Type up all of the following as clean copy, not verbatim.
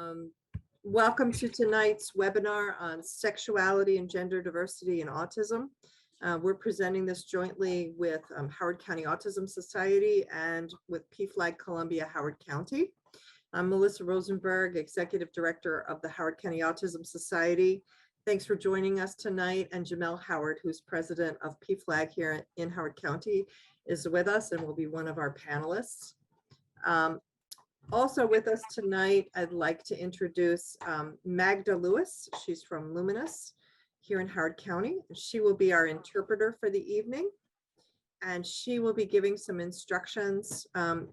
Um, Welcome to tonight's webinar on sexuality and gender diversity in autism. We're presenting this jointly with Howard County Autism Society and with PFLAG Columbia Howard County. I'm Melissa Rosenberg, Executive Director of the Howard County Autism Society. Thanks for joining us tonight. And Jamelle Howard, who's president of PFLAG here in Howard County, is with us and will be one of our panelists. Also with us tonight, I'd like to introduce Magda Lewis. She's from Luminous here in Howard County. She will be our interpreter for the evening, and she will be giving some instructions.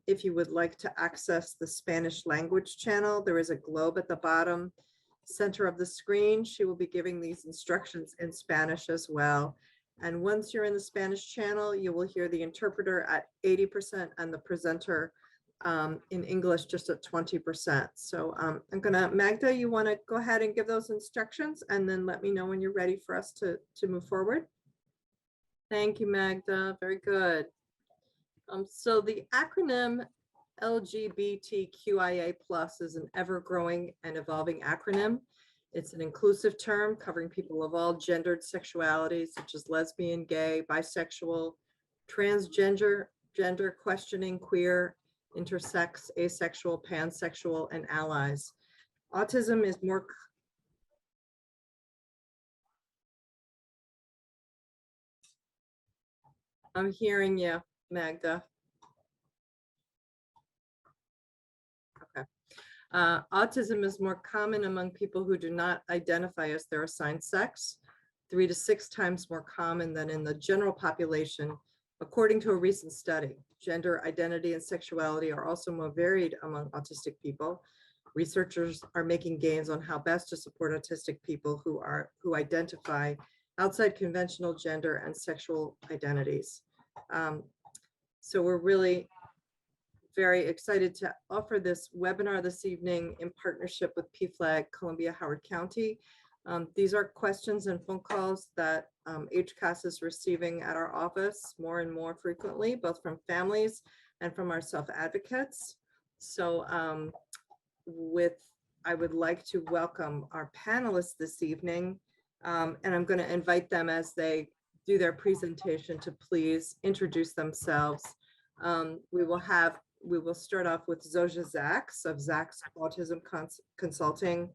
If you would like to access the Spanish language channel, there is a globe at the bottom center of the screen. She will be giving these instructions in Spanish as well. And once you're in the Spanish channel, you will hear the interpreter at 80% and the presenter in English just at 20%. So I'm gonna, Magda, you wanna go ahead and give those instructions and then let me know when you're ready for us to move forward. Thank you, Magda, very good. So the acronym LGBTQIA+ is an ever-growing and evolving acronym. It's an inclusive term covering people of all gendered sexualities, such as lesbian, gay, bisexual, transgender, gender questioning, queer, intersex, asexual, pansexual, and allies. Autism is more. I'm hearing you, Magda. Okay. Autism is more common among people who do not identify as their assigned sex, 3 to 6 times more common than in the general population, according to a recent study. Gender identity and sexuality are also more varied among autistic people. Researchers are making gains on how best to support autistic people who identify outside conventional gender and sexual identities. So we're really very excited to offer this webinar this evening in partnership with PFLAG Columbia Howard County. These are questions and phone calls that HCAS is receiving at our office more and more frequently, both from families and from our self-advocates. So I would like to welcome our panelists this evening, and I'm going to invite them as they do their presentation to please introduce themselves. We will start off with Zoshazak of Zak's Autism Consulting,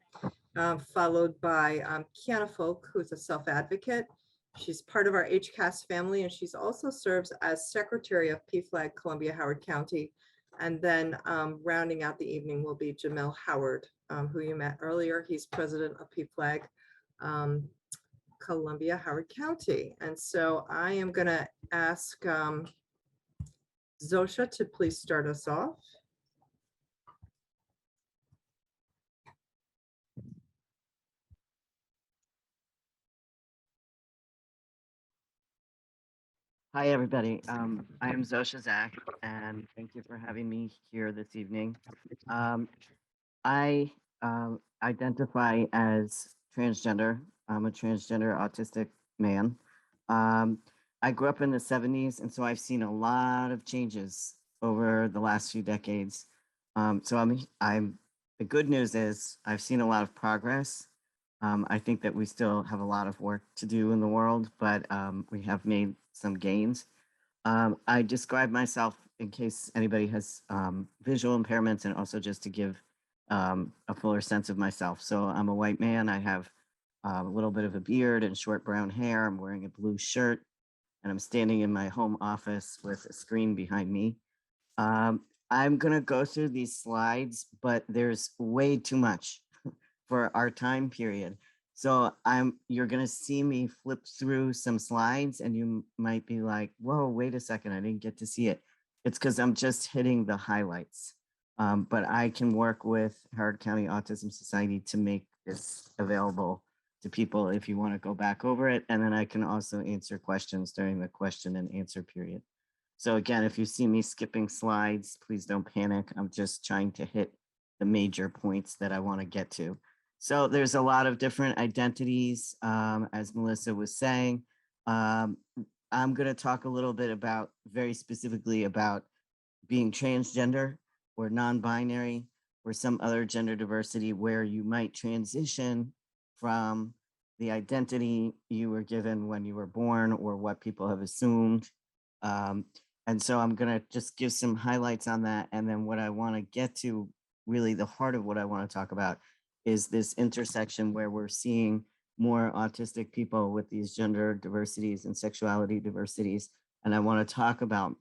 followed by Kiana Folk, who's a self-advocate. She's part of our HCAS family, and she's also serves as secretary of PFLAG Columbia Howard County. And then rounding out the evening will be Jamelle Howard, who you met earlier. He's president of PFLAG Columbia Howard County. And so I am going to ask Zosha to please start us off. Hi, everybody. I am Zoshazak, and thank you for having me here this evening. I identify as transgender. I'm a transgender autistic man. I grew up in the 70s, and so I've seen a lot of changes over the last few decades. The good news is I've seen a lot of progress. I think that we still have a lot of work to do in the world, but we have made some gains. I describe myself in case anybody has visual impairments, and also just to give a fuller sense of myself. So I'm a white man. I have a little bit of a beard and short brown hair. I'm wearing a blue shirt, and I'm standing in my home office with a screen behind me. I'm going to go through these slides, but there's way too much for our time period. So you're going to see me flip through some slides, and you might be like, whoa, wait a second, I didn't get to see it. It's because I'm just hitting the highlights. But I can work with Howard County Autism Society to make this available to people if you want to go back over it. And then I can also answer questions during the question and answer period. So again, if you see me skipping slides, please don't panic. I'm just trying to hit the major points that I want to get to. So there's a lot of different identities, as Melissa was saying. I'm going to talk a little bit very specifically about being transgender or non-binary, or some other gender diversity where you might transition from the identity you were given when you were born or what people have assumed. Um, and so I'm going to just give some highlights on that. And then what I want to get to, really the heart of what I want to talk about, is this intersection where we're seeing more autistic people with these gender diversities and sexuality diversities. And I want to talk about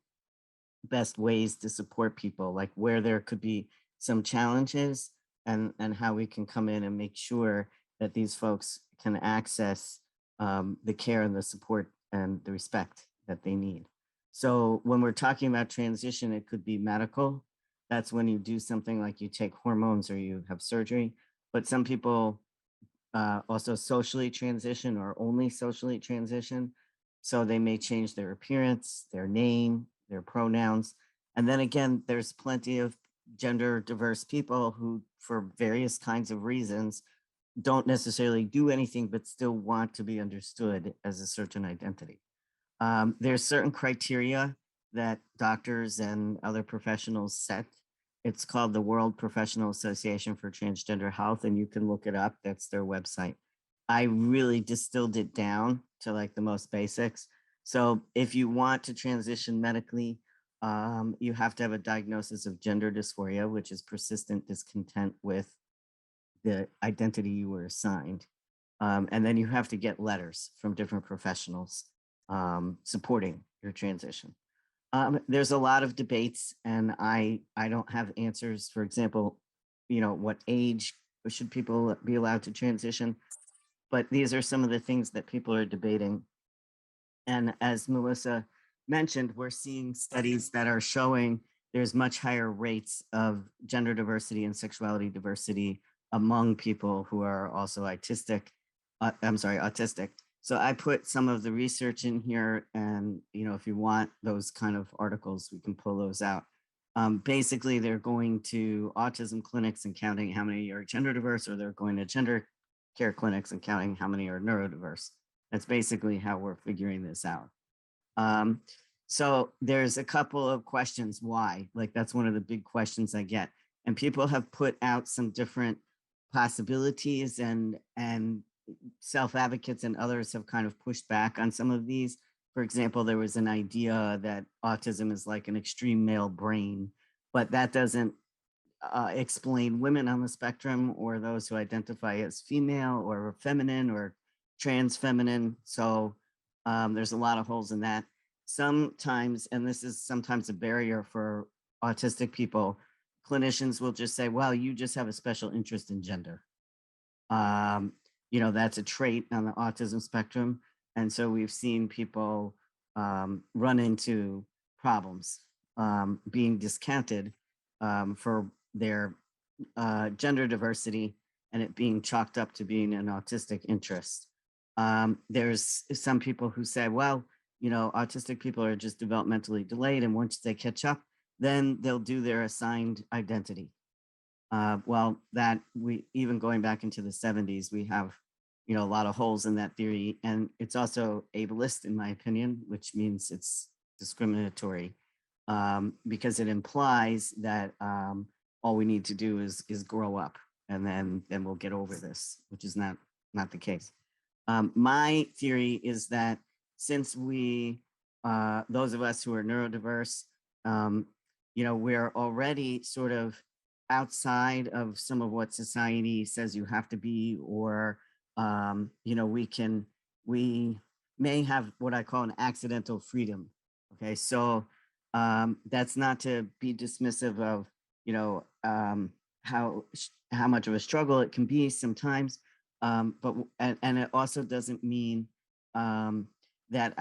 best ways to support people, like where there could be some challenges, and how we can come in and make sure that these folks can access the care and the support and the respect that they need. So when we're talking about transition, it could be medical. That's when you do something like you take hormones or you have surgery. But some people also socially transition or only socially transition. So they may change their appearance, their name, their pronouns. And then again, there's plenty of gender diverse people who, for various kinds of reasons, don't necessarily do anything, but still want to be understood as a certain identity. There's certain criteria that doctors and other professionals set. It's called the World Professional Association for Transgender Health, and you can look it up. That's their website. I really distilled it down to like the most basics. So if you want to transition medically, you have to have a diagnosis of gender dysphoria, which is persistent discontent with the identity you were assigned. And then you have to get letters from different professionals supporting your transition. There's a lot of debates, and I don't have answers. For example, what age should people be allowed to transition? But these are some of the things that people are debating. And as Melissa mentioned, we're seeing studies that are showing there's much higher rates of gender diversity and sexuality diversity among people who are also autistic. Autistic. So I put some of the research in here, and if you want those kind of articles, we can pull those out. Basically, they're going to autism clinics and counting how many are gender diverse, or they're going to gender care clinics and counting how many are neurodiverse. That's basically how we're figuring this out. So there's a couple of questions why. Like, that's one of the big questions I get, and people have put out some different possibilities, and self-advocates and others have kind of pushed back on some of these. For example, there was an idea that autism is like an extreme male brain, but that doesn't explain women on the spectrum or those who identify as female or feminine or trans feminine. So there's a lot of holes in that. Sometimes, and this is sometimes a barrier for autistic people, clinicians will just say, well, you just have a special interest in gender. That's a trait on the autism spectrum. And so we've seen people run into problems being discounted for their gender diversity and it being chalked up to being an autistic interest. There's some people who say, well, autistic people are just developmentally delayed, and once they catch up, then they'll do their assigned identity. Well, that we even going back into the 70s, we have a lot of holes in that theory, and it's also ableist, in my opinion, which means it's discriminatory because it implies that all we need to do is grow up, and then we'll get over this, which is not the case. My theory is that since we, those of us who are neurodiverse, we're already sort of outside of some of what society says you have to be, or we may have what I call an accidental freedom. Okay, so that's not to be dismissive of how much of a struggle it can be sometimes, but it also doesn't mean that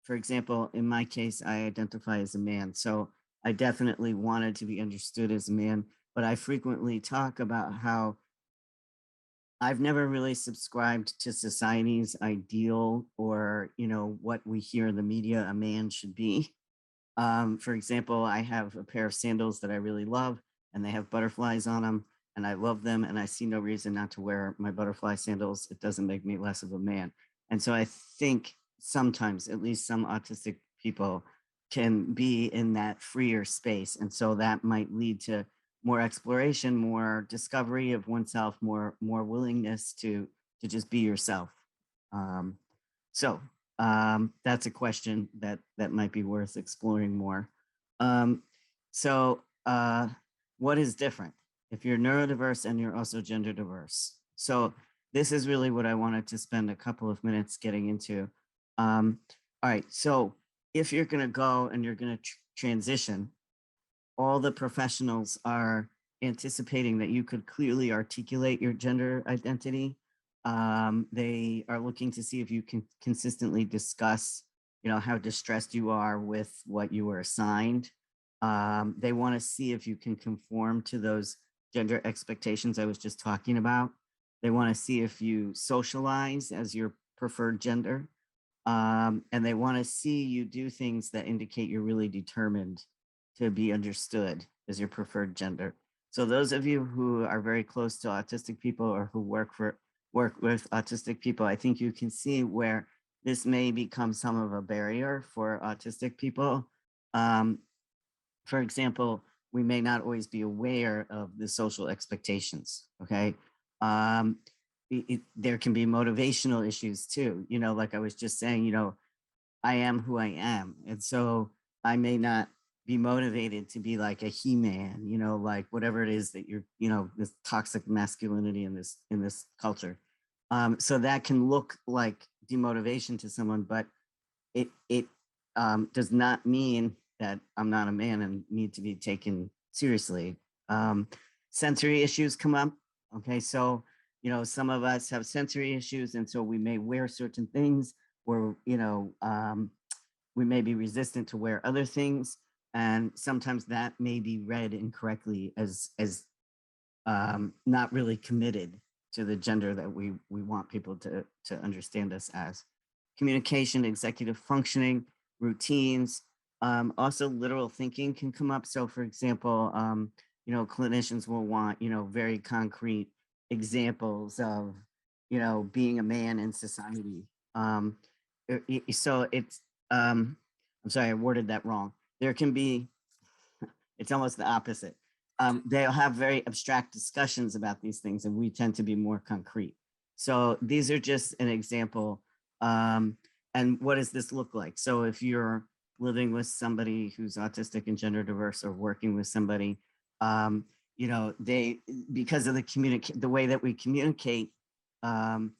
for example, in my case, I identify as a man, so I definitely wanted to be understood as a man, but I frequently talk about how I've never really subscribed to society's ideal or, what we hear in the media a man should be. For example, I have a pair of sandals that I really love, and they have butterflies on them, and I love them, and I see no reason not to wear my butterfly sandals. It doesn't make me less of a man. And so I think sometimes, at least some autistic people can be in that freer space. And so that might lead to more exploration, more discovery of oneself, more willingness to just be yourself. Um, so that's a question that might be worth exploring more. Um, so what is different if you're neurodiverse and you're also gender diverse? So this is really what I wanted to spend a couple of minutes getting into. All right, so if you're going to go and you're going to transition, all the professionals are anticipating that you could clearly articulate your gender identity. They are looking to see if you can consistently discuss, how distressed you are with what you were assigned. They want to see if you can conform to those gender expectations I was just talking about. They want to see if you socialize as your preferred gender. And they want to see you do things that indicate you're really determined to be understood as your preferred gender. So those of you who are very close to autistic people or who work with autistic people, I think you can see where this may become some of a barrier for autistic people. For example, we may not always be aware of the social expectations, okay? There can be motivational issues too, like I was just saying, I am who I am. And so I may not be motivated to be like a he-man, like whatever it is that you're, this toxic masculinity in this culture. So that can look like demotivation to someone, but it does not mean that I'm not a man and need to be taken seriously. Sensory issues come up. Okay, so some of us have sensory issues, and so we may wear certain things, or we may be resistant to wear other things, and sometimes that may be read incorrectly as not really committed to the gender that we want people to understand us as. Communication, executive functioning, routines, also literal thinking can come up. So for example, clinicians will want, very concrete examples of, being a man in society. So it's, I'm sorry, I worded that wrong. There can be, it's almost the opposite. They'll have very abstract discussions about these things, and we tend to be more concrete. So these are just an example. And what does this look like? So if you're living with somebody who's autistic and gender diverse, or working with somebody, they, because of the way that we communicate, the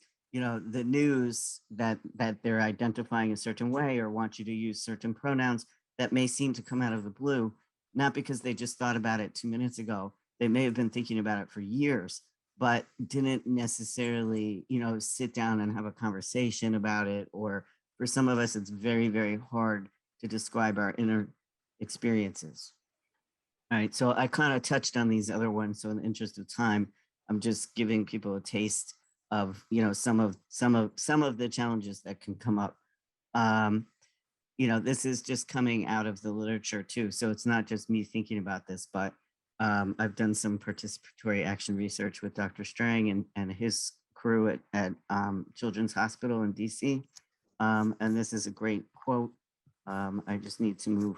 news that they're identifying a certain way or want you to use certain pronouns that may seem to come out of the blue, not because they just thought about it 2 minutes ago. They may have been thinking about it for years, but didn't necessarily, sit down and have a conversation about it. Or for some of us, it's very, very hard to describe our inner experiences. All right, so I kind of touched on these other ones. So in the interest of time, I'm just giving people a taste of, some of the challenges that can come up. This is just coming out of the literature too. So it's not just me thinking about this, but I've done some participatory action research with Dr. Strang and his crew at Children's Hospital in DC. And this is a great quote. I just need to move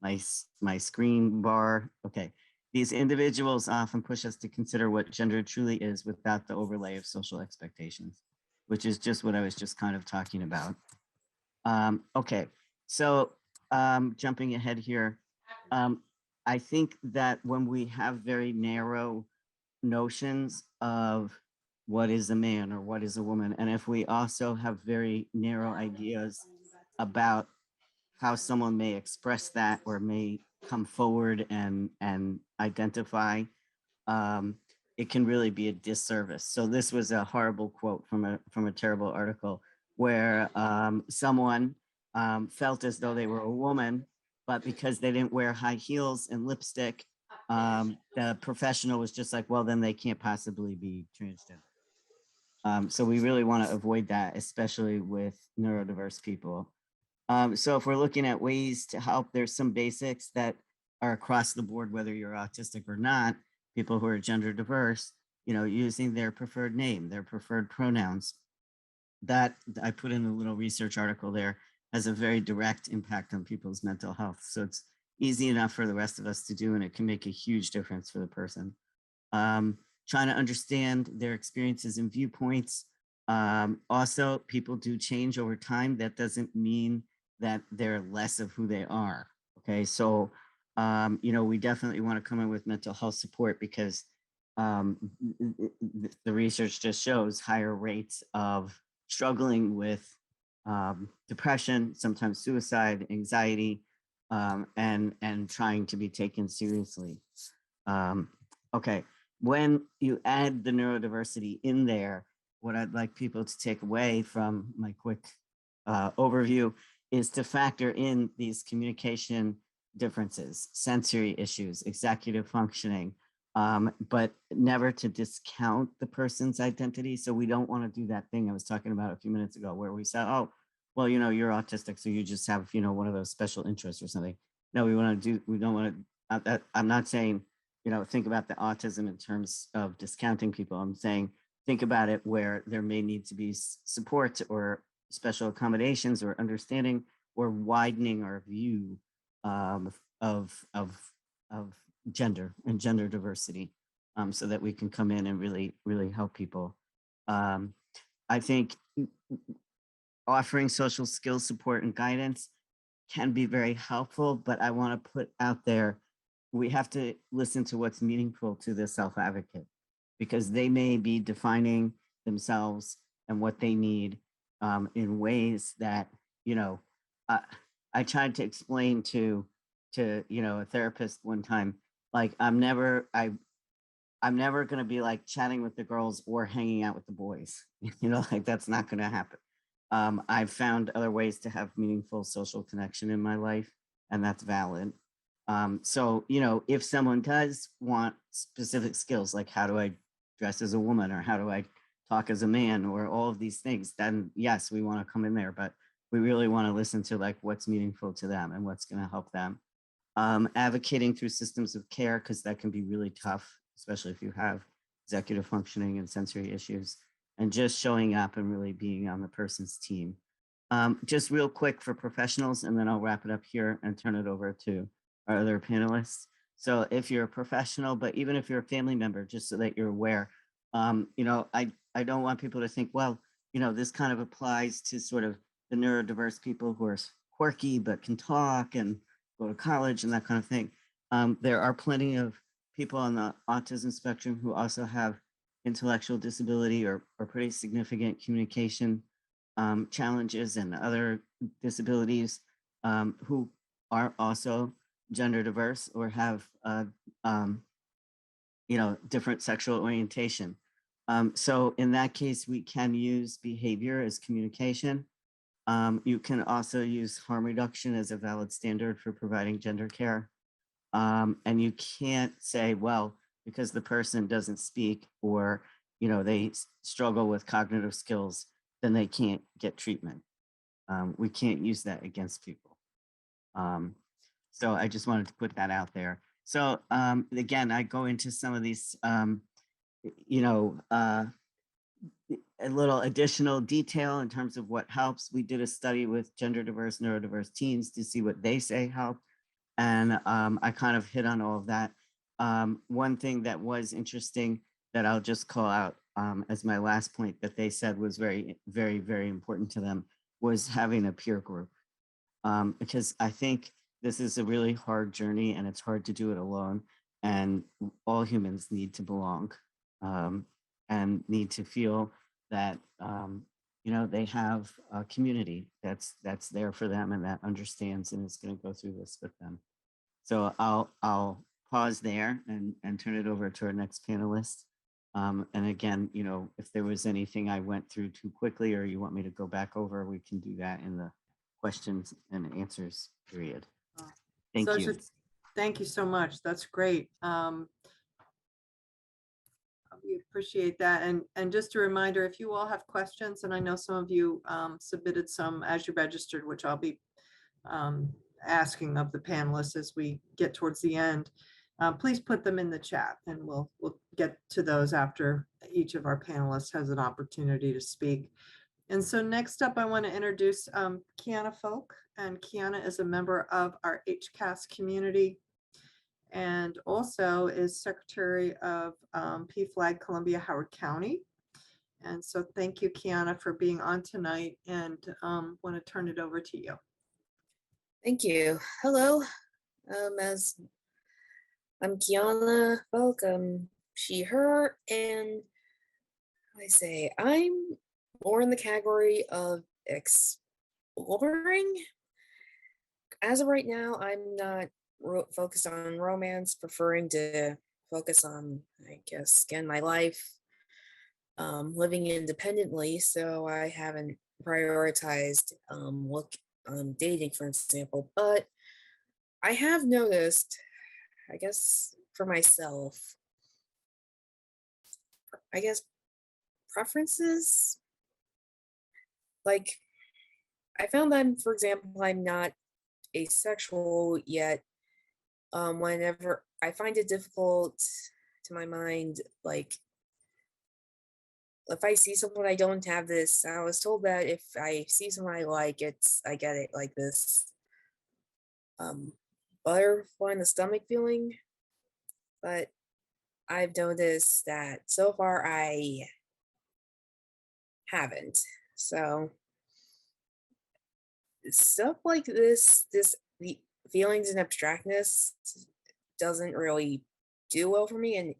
my screen bar. Okay. These individuals often push us to consider what gender truly is without the overlay of social expectations, which is just what I was just kind of talking about. Okay, so jumping ahead here, I think that when we have very narrow notions of what is a man or what is a woman, and if we also have very narrow ideas about how someone may express that or may come forward and identify, it can really be a disservice. So this was a horrible quote from a terrible article where someone felt as though they were a woman, but because they didn't wear high heels and lipstick, the professional was just like, well, then they can't possibly be transgender. So we really want to avoid that, especially with neurodiverse people. So if we're looking at ways to help, there's some basics that are across the board, whether you're autistic or not, people who are gender diverse, using their preferred name, their preferred pronouns. That I put in a little research article there has a very direct impact on people's mental health. So it's, easy enough for the rest of us to do, and it can make a huge difference for the person. Trying to understand their experiences and viewpoints. Also, people do change over time. That doesn't mean that they're less of who they are. Okay, so we definitely want to come in with mental health support because the research just shows higher rates of struggling with depression, sometimes suicide, anxiety, and trying to be taken seriously. Okay, when you add the neurodiversity in there, what I'd like people to take away from my quick overview is to factor in these communication differences, sensory issues, executive functioning, but never to discount the person's identity. So we don't want to do that thing I was talking about a few minutes ago where we said, oh, well, you're autistic, so you just have, one of those special interests or something. No, we don't want to, I'm not saying, think about the autism in terms of discounting people. I'm saying, think about it where there may need to be support or special accommodations or understanding or widening our view of gender and gender diversity, so that we can come in and really, really help people. I think offering social skills support and guidance can be very helpful, but I want to put out there, we have to listen to what's meaningful to the self-advocate, because they may be defining themselves and what they need in ways that, I tried to explain to a therapist one time, like I'm never going to be like chatting with the girls or hanging out with the boys, like that's not going to happen. I've found other ways to have meaningful social connection in my life, and that's valid. So, if someone does want specific skills, like how do I dress as a woman, or how do I talk as a man, or all of these things, then yes, we want to come in there, but we really want to listen to like what's meaningful to them and what's going to help them. Advocating through systems of care, because that can be really tough, especially if you have executive functioning and sensory issues, and just showing up and really being on the person's team. Just real quick for professionals, and then I'll wrap it up here and turn it over to our other panelists. So if you're a professional, but even if you're a family member, just so that you're aware, I don't want people to think, well, this kind of applies to sort of the neurodiverse people who are quirky but can talk and go to college and that kind of thing. There are plenty of people on the autism spectrum who also have intellectual disability or pretty significant communication challenges and other disabilities, who are also gender diverse or have different sexual orientation. So in that case, we can use behavior as communication. You can also use harm reduction as a valid standard for providing gender care. And you can't say, well, because the person doesn't speak or, they struggle with cognitive skills, then they can't get treatment. We can't use that against people. So I just wanted to put that out there. So again, I go into some of these, a little additional detail in terms of what helps. We did a study with gender diverse, neurodiverse teens to see what they say helped. And I kind of hit on all of that. One thing that was interesting that I'll just call out as my last point that they said was very, very, very important to them was having a peer group. Because I think this is a really hard journey and it's hard to do it alone. And all humans need to belong and need to feel that they have a community that's there for them and that understands and is going to go through this with them. So I'll pause there and turn it over to our next panelist. And again, if there was anything I went through too quickly or you want me to go back over, we can do that in the questions and answers period. Thank you. Thank you so much. That's great. We appreciate that. And just a reminder, if you all have questions, and I know some of you submitted some as you registered, which I'll be asking of the panelists as we get towards the end, please put them in the chat and we'll get to those after each of our panelists has an opportunity to speak. And so next up, I want to introduce Kiana Folk, and Kiana is a member of our HCAS community and also is Secretary of PFLAG Columbia Howard County. And so thank you, Kiana, for being on tonight, and want to turn it over to you. Thank you. Hello, as I'm Kiana Folk, she, her, and I'm more in the category of exploring. As of right now, I'm not focused on romance, preferring to focus on, I guess, again, my life, living independently. So I haven't prioritized dating, for example, but I have noticed, I guess, for myself, preferences. Like, I found that, for example, I'm not asexual yet. Whenever I find it difficult to my mind, like, if I see someone, I don't have this. I was told that if I see someone I like, I get it like this butterfly in the stomach feeling. But I've noticed that so far I haven't. So stuff like the feelings and abstractness doesn't really do well for me. And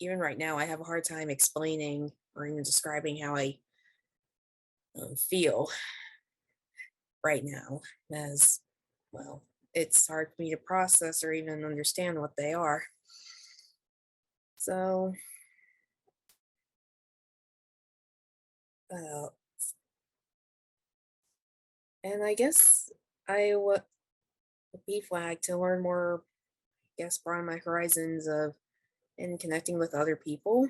even right now, I have a hard time explaining or even describing how I feel right now, as well. It's hard for me to process or even understand what they are. So, and I guess I would be flagged to learn more, I guess, broaden my horizons of in connecting with other people.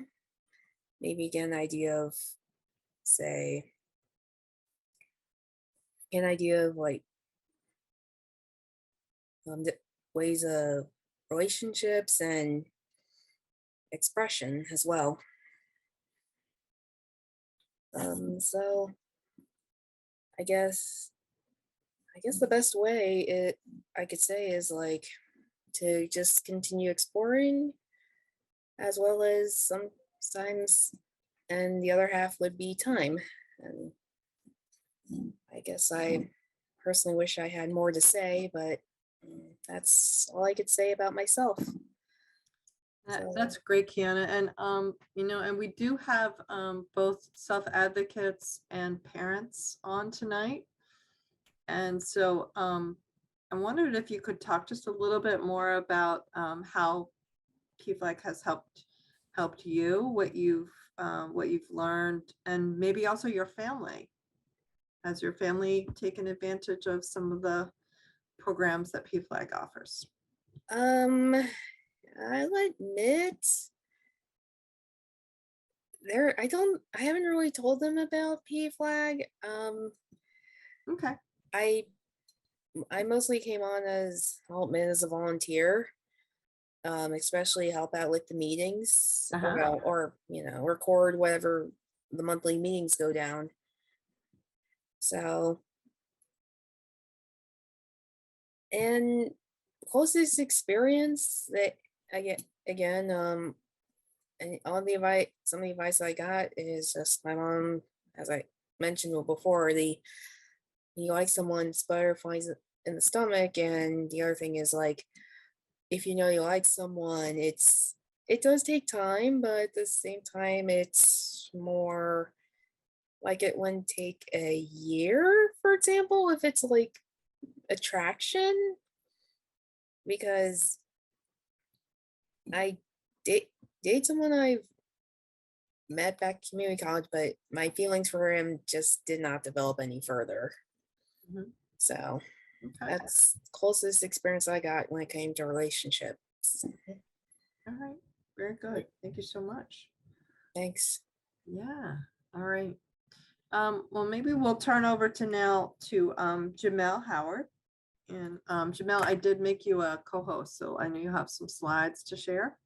Maybe get an idea of, like the ways of relationships and expression as well. So I guess the best way I could say is like to just continue exploring, as well as sometimes, and the other half would be time. And I guess I personally wish I had more to say, but that's all I could say about myself. That's great, Kiana. And and we do have both self-advocates and parents on tonight. And so I wondered if you could talk just a little bit more about how PFLAG has helped you, what you've learned, and maybe also your family. Has your family taken advantage of some of the programs that PFLAG offers? I'll admit I haven't really told them about PFLAG. Okay. I mostly came on as a volunteer, especially help out with the meetings, or record whatever the monthly meetings go down. So, and closest experience that I get again, and some of the advice I got is just my mom, as I mentioned before, you like someone's butterflies in the stomach, and the other thing is, like, if you like someone, it does take time, but at the same time, it's more like it wouldn't take a year, for example, if it's like attraction, because I date someone I've met back in community college, but my feelings for him just did not develop any further. Mhm. So Okay. that's the closest experience I got when it came to relationships. All right. Very good. Thank you so much. Thanks. Yeah. All right. Well, maybe we'll turn over to Jamelle Howard. And Jamelle, I did make you a co-host, so I know you have some slides to share.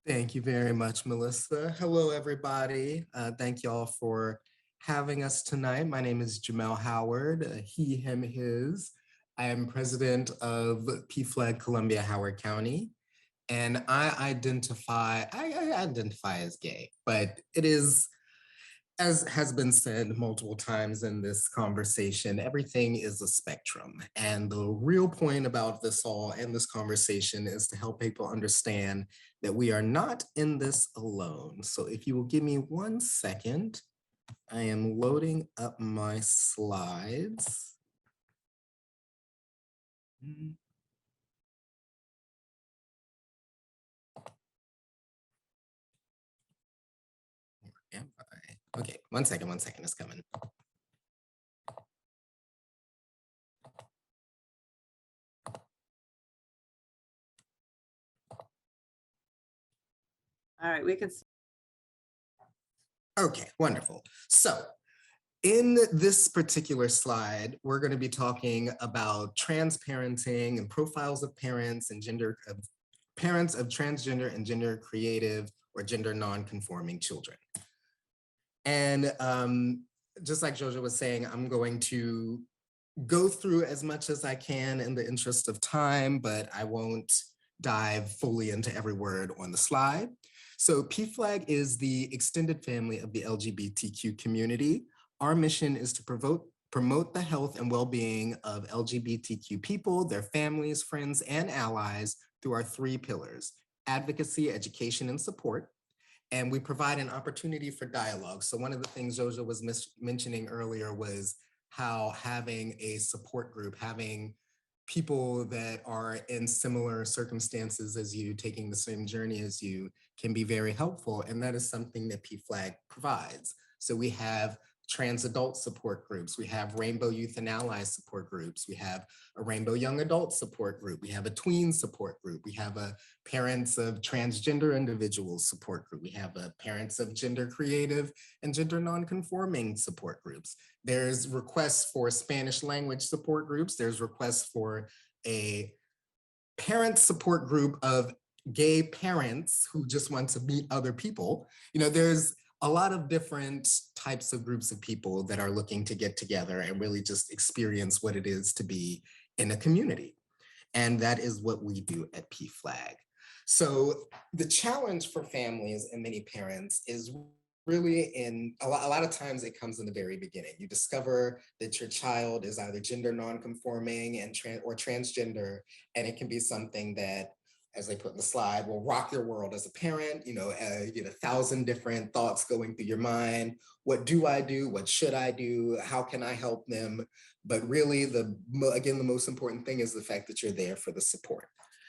Thank you very much, Melissa. Hello, everybody. Thank y'all for having us tonight. My name is Jamelle Howard, he, him, his. I am president of PFLAG Columbia Howard County, and I identify as gay, but it is, as has been said multiple times in this conversation, everything is a spectrum. And the real point about this all and this conversation is to help people understand that we are not in this alone. So if you will give me 1 second, I am loading up my slides. Where am I? Okay, 1 second, it's coming. All right, we can. Okay, wonderful. So in this particular slide, we're going to be talking about transparenting and profiles of parents and parents of transgender and gender creative or gender non-conforming children. And just like Jojo was saying, I'm going to go through as much as I can in the interest of time, but I won't dive fully into every word on the slide. So PFLAG is the extended family of the LGBTQ community. Our mission is to promote the health and well-being of LGBTQ people, their families, friends, and allies through our 3 pillars: advocacy, education, and support. And we provide an opportunity for dialogue. So one of the things Jojo was mentioning earlier was how having a support group, having people that are in similar circumstances as you, taking the same journey as you, can be very helpful. And that is something that PFLAG provides. So we have trans adult support groups, we have Rainbow Youth and Allies support groups, we have a Rainbow Young Adult support group, we have a tween support group, we have a parents of transgender individuals support group, we have a parents of gender creative and gender non-conforming support groups. There's requests for Spanish language support groups, there's requests for a parent support group of gay parents who just want to meet other people. You know, there's a lot of different types of groups of people that are looking to get together and really just experience what it is to be in a community. And that is what we do at PFLAG. So the challenge for families and many parents is really in a lot of times it comes in the very beginning. You discover that your child is either gender non-conforming and or transgender, and it can be something that, as they put in the slide, will rock your world as a parent. You know, you get 1,000 different thoughts going through your mind. What do I do? What should I do? How can I help them? But really, again, the most important thing is the fact that you're there for the support.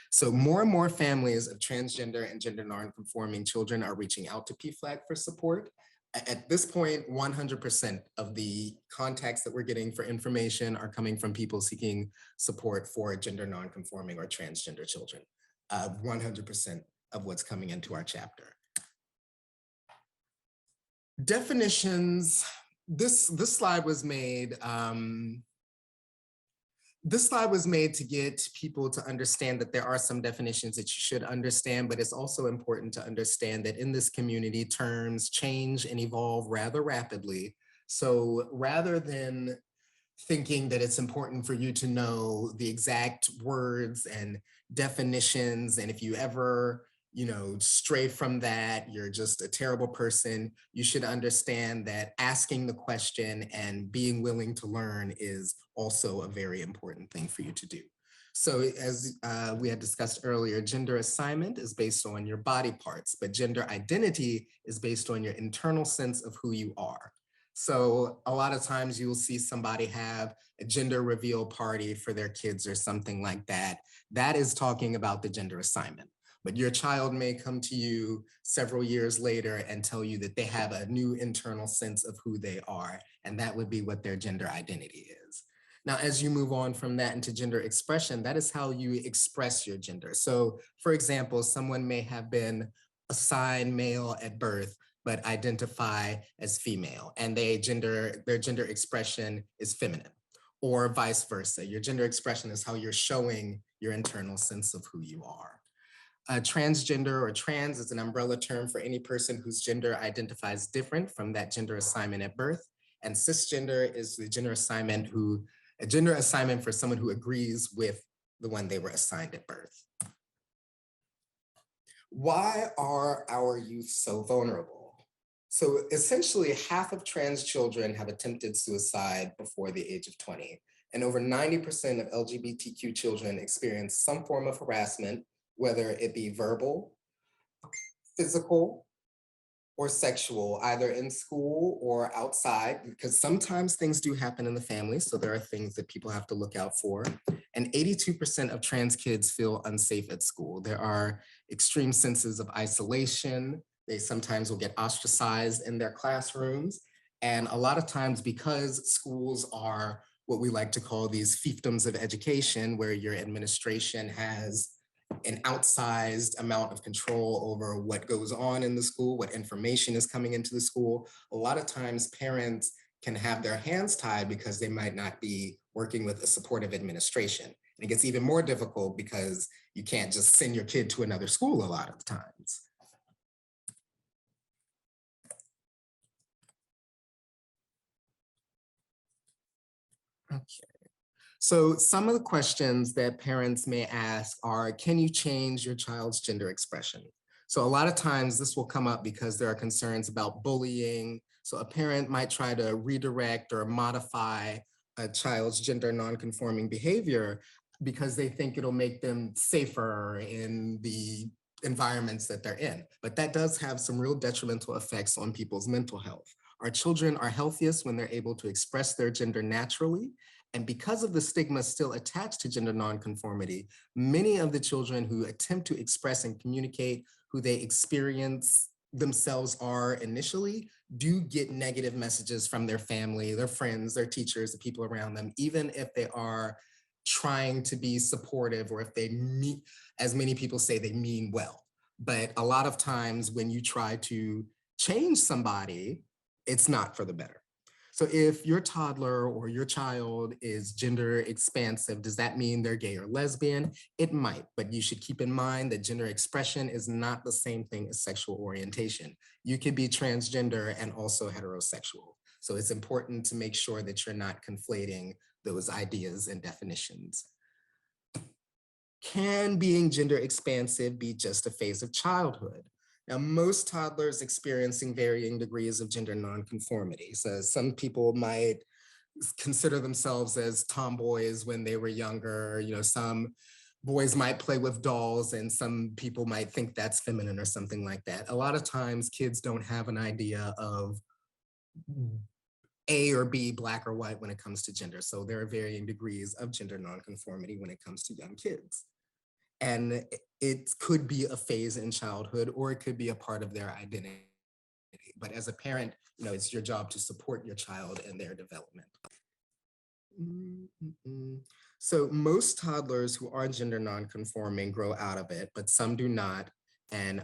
So more and more families of transgender and gender non-conforming children are reaching out to PFLAG for support. At this point, 100% of the contacts that we're getting for information are coming from people seeking support for gender non-conforming or transgender children. 100% of what's coming into our chapter. Definitions. This slide was made. This slide was made to get people to understand that there are some definitions that you should understand, but it's also important to understand that in this community, terms change and evolve rather rapidly. So rather than thinking that it's important for you to know the exact words and definitions, and if you ever, you know, stray from that, you're just a terrible person, you should understand that asking the question and being willing to learn is also a very important thing for you to do. So as we had discussed earlier, gender assignment is based on your body parts, but gender identity is based on your internal sense of who you are. So a lot of times you'll see somebody have a gender reveal party for their kids or something like that. That is talking about the gender assignment. But your child may come to you several years later and tell you that they have a new internal sense of who they are, and that would be what their gender identity is. Now, as you move on from that into gender expression, that is how you express your gender. So for example, someone may have been assigned male at birth, but identify as female, and their gender expression is feminine, or vice versa. Your gender expression is how you're showing your internal sense of who you are. Transgender or trans is an umbrella term for any person whose gender identifies different from that gender assignment at birth. And cisgender is the gender assignment a gender assignment for someone who agrees with the one they were assigned at birth. Why are our youth so vulnerable? So essentially, half of trans children have attempted suicide before the age of 20. And over 90% of LGBTQ children experience some form of harassment, whether it be verbal, physical, or sexual, either in school or outside, because sometimes things do happen in the family. So there are things that people have to look out for. And 82% of trans kids feel unsafe at school. There are extreme senses of isolation. They sometimes will get ostracized in their classrooms. And a lot of times, because schools are what we like to call these fiefdoms of education, where your administration has an outsized amount of control over what goes on in the school, what information is coming into the school. A lot of times parents can have their hands tied because they might not be working with a supportive administration. And it gets even more difficult because you can't just send your kid to another school a lot of the times. Okay. So some of the questions that parents may ask are, can you change your child's gender expression? So a lot of times this will come up because there are concerns about bullying. So a parent might try to redirect or modify a child's gender nonconforming behavior because they think it'll make them safer in the environments that they're in. But that does have some real detrimental effects on people's mental health. Our children are healthiest when they're able to express their gender naturally. And because of the stigma still attached to gender nonconformity, many of the children who attempt to express and communicate who they experience themselves are initially do get negative messages from their family, their friends, their teachers, the people around them, even if they are trying to be supportive or if they mean, as many people say, they mean well. But a lot of times when you try to change somebody, it's not for the better. So if your toddler or your child is gender expansive, does that mean they're gay or lesbian? It might, but you should keep in mind that gender expression is not the same thing as sexual orientation. You could be transgender and also heterosexual. So it's important to make sure that you're not conflating those ideas and definitions. Can being gender expansive be just a phase of childhood? Now, most toddlers experiencing varying degrees of gender nonconformity. So some people might consider themselves as tomboys when they were younger. You know, some boys might play with dolls and some people might think that's feminine or something like that. A lot of times kids don't have an idea of A or B, black or white when it comes to gender. So there are varying degrees of gender nonconformity when it comes to young kids. And it could be a phase in childhood, or it could be a part of their identity. But as a parent, you know, it's your job to support your child in their development. So most toddlers who are gender nonconforming grow out of it, but some do not, and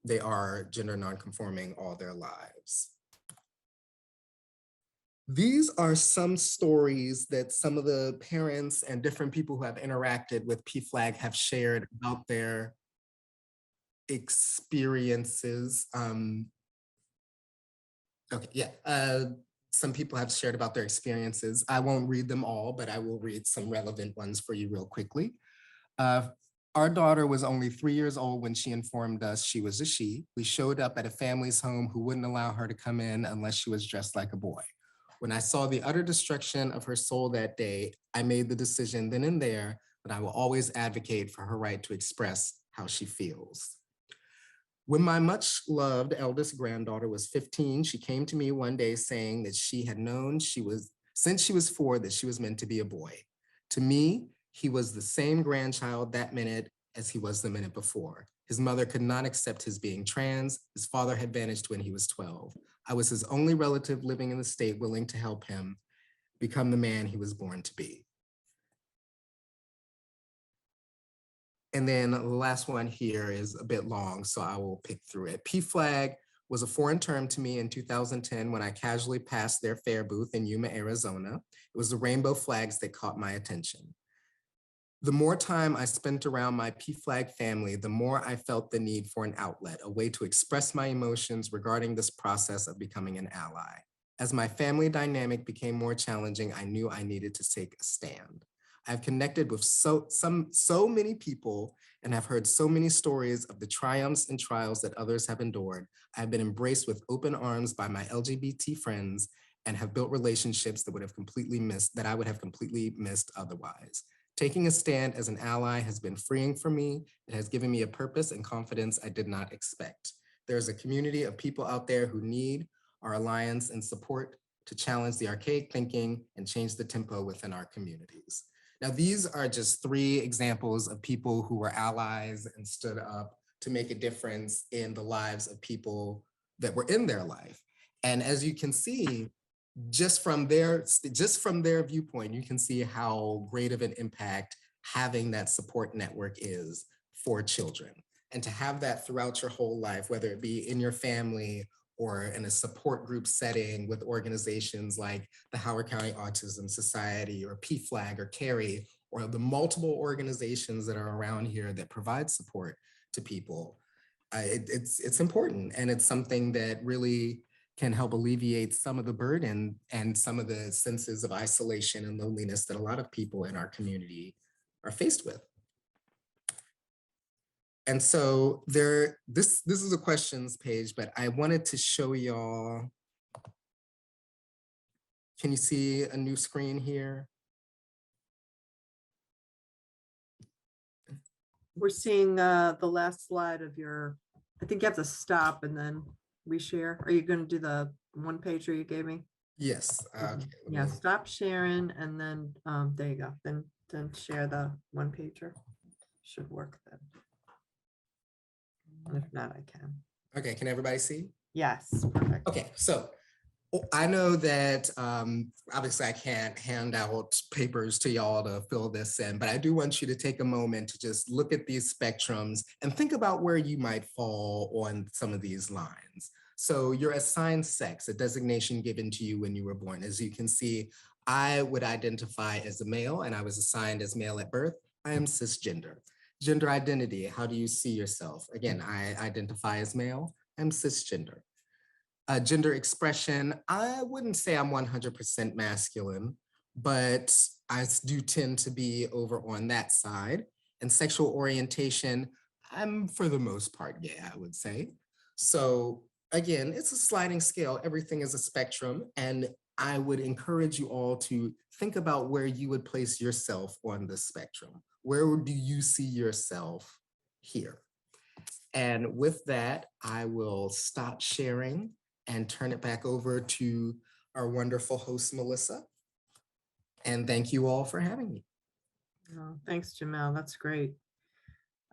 they are gender nonconforming all their lives. These are some stories that some of the parents and different people who have interacted with PFLAG have shared about their experiences. Some people have shared about their experiences. I won't read them all, but I will read some relevant ones for you real quickly. Our daughter was only 3 years old when she informed us she was a she. We showed up at a family's home who wouldn't allow her to come in unless she was dressed like a boy. When I saw the utter destruction of her soul that day, I made the decision then and there that I will always advocate for her right to express how she feels. When my much loved eldest granddaughter was 15, she came to me one day saying that she had known since she was 4 that she was meant to be a boy. To me, he was the same grandchild that minute as he was the minute before. His mother could not accept his being trans. His father had vanished when he was 12. I was his only relative living in the state willing to help him become the man he was born to be. And then the last one here is a bit long, so I will pick through it. PFLAG was a foreign term to me in 2010 when I casually passed their fair booth in Yuma, Arizona. It was the rainbow flags that caught my attention. The more time I spent around my PFLAG family, the more I felt the need for an outlet, a way to express my emotions regarding this process of becoming an ally. As my family dynamic became more challenging, I knew I needed to take a stand. I've connected with so many people and have heard so many stories of the triumphs and trials that others have endured. I've been embraced with open arms by my LGBT friends and have built relationships that I would have completely missed otherwise. Taking a stand as an ally has been freeing for me. It has given me a purpose and confidence I did not expect. There's a community of people out there who need our alliance and support to challenge the archaic thinking and change the tempo within our communities. Now, these are just 3 examples of people who were allies and stood up to make a difference in the lives of people that were in their life. And as you can see, just from their viewpoint, you can see how great of an impact having that support network is for children. And to have that throughout your whole life, whether it be in your family or in a support group setting with organizations like the Howard County Autism Society or PFLAG or CARRY, or the multiple organizations that are around here that provide support to people, it's important. And it's something that really can help alleviate some of the burden and some of the senses of isolation and loneliness that a lot of people in our community are faced with. And so this is a questions page, but I wanted to show y'all. Can you see a new screen here? We're seeing the last slide of your, I think you have to stop and then reshare. Are you going to do the one pager you gave me? Yes. Okay, Yeah, stop sharing and then there you go. Then share the one pager. Should work then. And if not, I can. Okay, can everybody see? Yes, perfect. Okay, so I know that obviously I can't hand out papers to y'all to fill this in, but I do want you to take a moment to just look at these spectrums and think about where you might fall on some of these lines. So your assigned sex, a designation given to you when you were born. As you can see, I would identify as a male and I was assigned as male at birth. I am cisgender. Gender identity, how do you see yourself? Again, I identify as male, I'm cisgender. Gender expression, I wouldn't say I'm 100% masculine, but I do tend to be over on that side. And sexual orientation, I'm for the most part gay, I would say. So again, it's a sliding scale. Everything is a spectrum. And I would encourage you all to think about where you would place yourself on the spectrum. Where do you see yourself here? And with that, I will stop sharing and turn it back over to our wonderful host, Melissa. And thank you all for having me. Oh, thanks, Jamelle. That's great.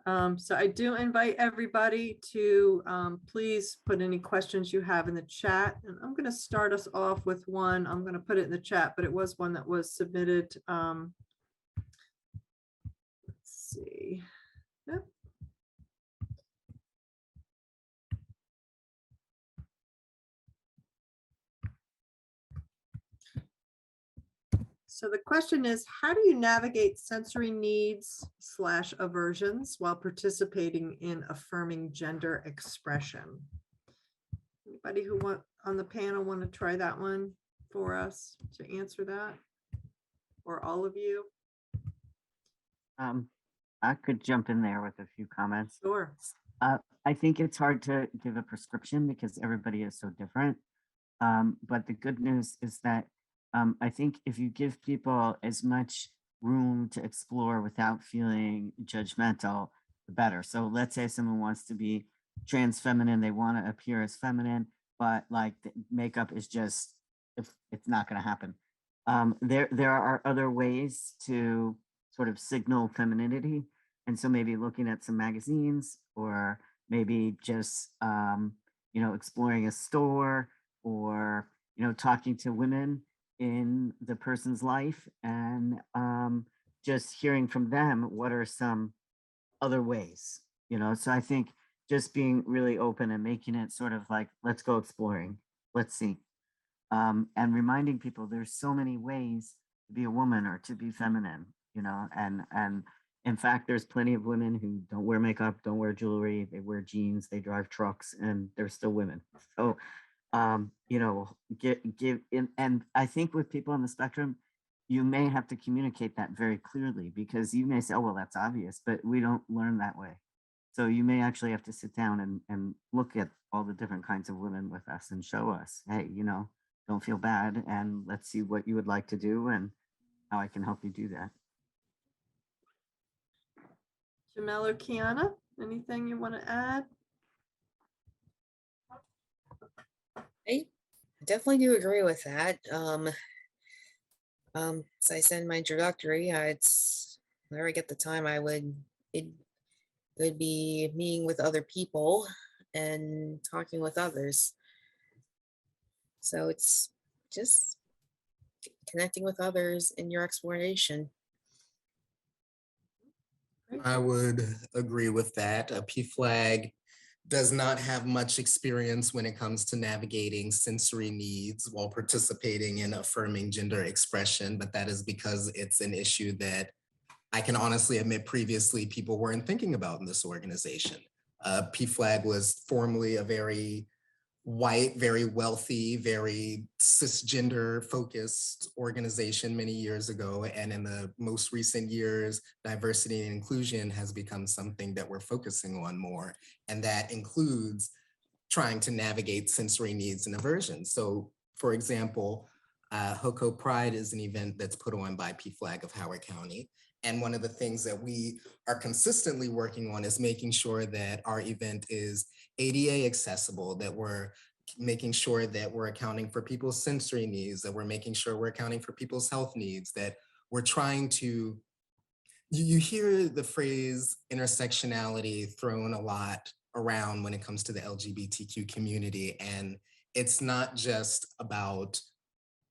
So I do invite everybody to please put any questions you have in the chat. And I'm going to start us off with one. I'm going to put it in the chat, but it was one that was submitted. Let's see. Yep. So the question is, how do you navigate sensory needs / aversions while participating in affirming gender expression? Anybody who on the panel want to try that one for us to answer that? Or all of you? I could jump in there with a few comments. Sure. I think it's hard to give a prescription because everybody is so different. But the good news is that I think if you give people as much room to explore without feeling judgmental, the better. So let's say someone wants to be trans feminine, they want to appear as feminine, but like the makeup is just, if it's not going to happen. There are other ways to sort of signal femininity. And so maybe looking at some magazines or maybe just, exploring a store or, talking to women in the person's life and just hearing from them what are some other ways, so I think just being really open and making it sort of like, let's go exploring, let's see. And reminding people there's so many ways to be a woman or to be feminine, and in fact, there's plenty of women who don't wear makeup, don't wear jewelry, they wear jeans, they drive trucks, and they're still women. So you know, give in. And I think with people on the spectrum, you may have to communicate that very clearly, because you may say, oh, well, that's obvious, but we don't learn that way. So you may actually have to sit down and look at all the different kinds of women with us and show us, hey, you know, don't feel bad, and let's see what you would like to do and how I can help you do that. Jamelle or Kiana, anything you want to add? I definitely do agree with that. As I said in my introductory, it's whenever I get the time, it would be meeting with other people and talking with others. So it's just connecting with others in your exploration. I would agree with that. PFLAG does not have much experience when it comes to navigating sensory needs while participating in affirming gender expression, but that is because it's an issue that I can honestly admit previously people weren't thinking about in this organization. PFLAG was formerly a very white, very wealthy, very cisgender focused organization many years ago. And in the most recent years, diversity and inclusion has become something that we're focusing on more. And that includes trying to navigate sensory needs and aversions. So for example, HOCO Pride is an event that's put on by PFLAG of Howard County. And one of the things that we are consistently working on is making sure that our event is ADA accessible, that we're making sure that we're accounting for people's sensory needs, that we're making sure we're accounting for people's health needs, that we're trying to, you hear the phrase intersectionality thrown a lot around when it comes to the LGBTQ community. And it's not just about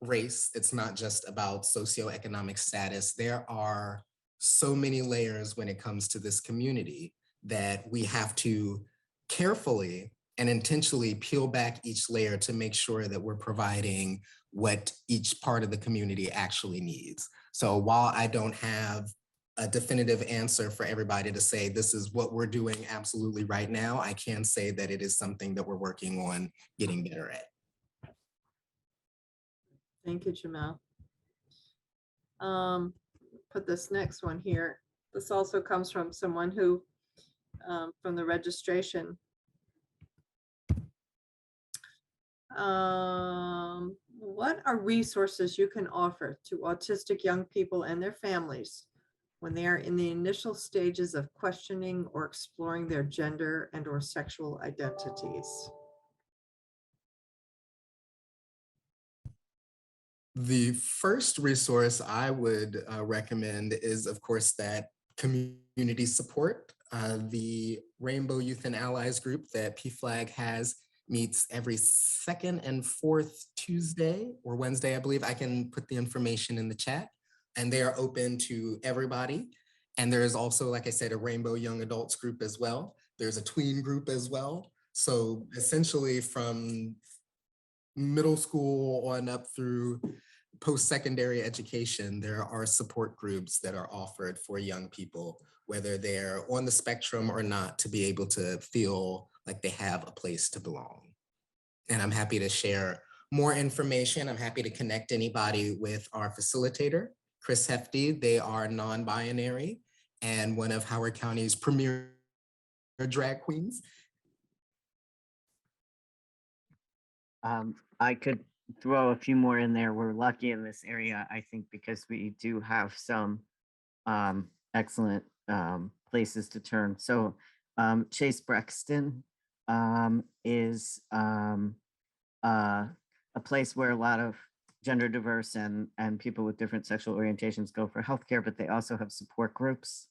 race, it's not just about socioeconomic status. There are so many layers when it comes to this community that we have to carefully and intentionally peel back each layer to make sure that we're providing what each part of the community actually needs. So while I don't have a definitive answer for everybody to say, this is what we're doing absolutely right now, I can say that it is something that we're working on getting better at. Thank you, Jamelle. Put this next one here. This also comes from someone who, from the registration. What are resources you can offer to autistic young people and their families when they are in the initial stages of questioning or exploring their gender and or sexual identities? The first resource I would recommend is, of course, that community support. The Rainbow Youth and Allies group that PFLAG has meets every second and fourth Tuesday or Wednesday, I believe. I can put the information in the chat, and they are open to everybody. And there is also, like I said, a Rainbow Young Adults group as well. There's a tween group as well. So essentially from middle school on up through post-secondary education, there are support groups that are offered for young people, whether they're on the spectrum or not, to be able to feel like they have a place to belong. And I'm happy to share more information. I'm happy to connect anybody with our facilitator, Chris Hefty. They are non-binary and one of Howard County's premier drag queens. I could throw a few more in there. We're lucky in this area, I think, because we do have some excellent places to turn. So Chase Brexton is a place where a lot of gender diverse and people with different sexual orientations go for healthcare, but they also have support groups,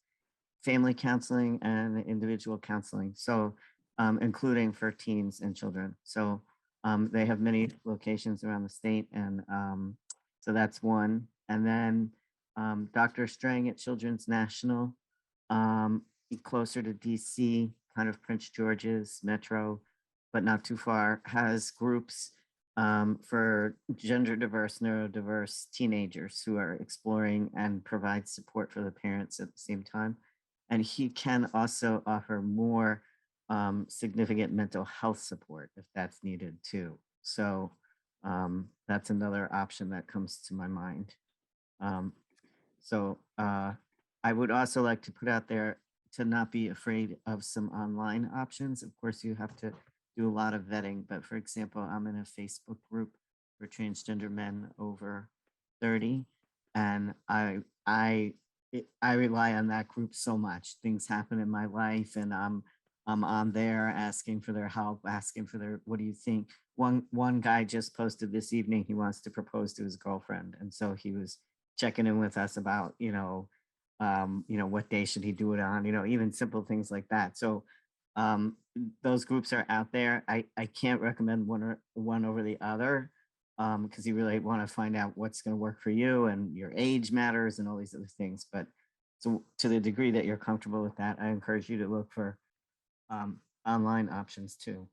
family counseling, and individual counseling. So including for teens and children. So they have many locations around the state, and so that's one. And then Dr. Strang at Children's National, closer to DC, kind of Prince George's, Metro, but not too far, has groups for gender diverse, neurodiverse teenagers who are exploring and provide support for the parents at the same time. And he can also offer more significant mental health support if that's needed too. So that's another option that comes to my mind. I would also like to put out there to not be afraid of some online options. Of course, you have to do a lot of vetting, but for example, I'm in a Facebook group for transgender men over 30, and I rely on that group so much. Things happen in my life, and I'm on there asking for their help, asking for their, what do you think? One guy just posted this evening, he wants to propose to his girlfriend, and so he was checking in with us about, what day should he do it on, even simple things like that. So those groups are out there. I can't recommend one over the other, because you really want to find out what's going to work for you, and your age matters and all these other things. But so to the degree that you're comfortable with that, I encourage you to look for online options too.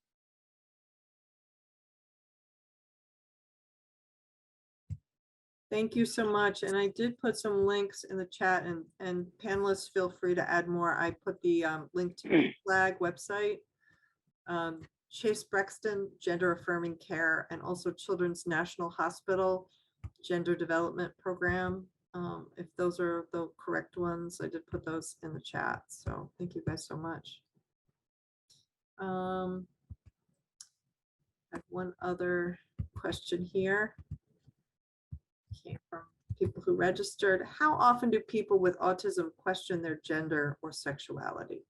Thank you so much. And I did put some links in the chat, and panelists feel free to add more. I put the link to the PFLAG website, Chase Brexton Gender Affirming Care, and also Children's National Hospital Gender Development Program. If those are the correct ones, I did put those in the chat. So thank you guys so much. I have one other question here. Came from people who registered. How often do people with autism question their gender or sexuality?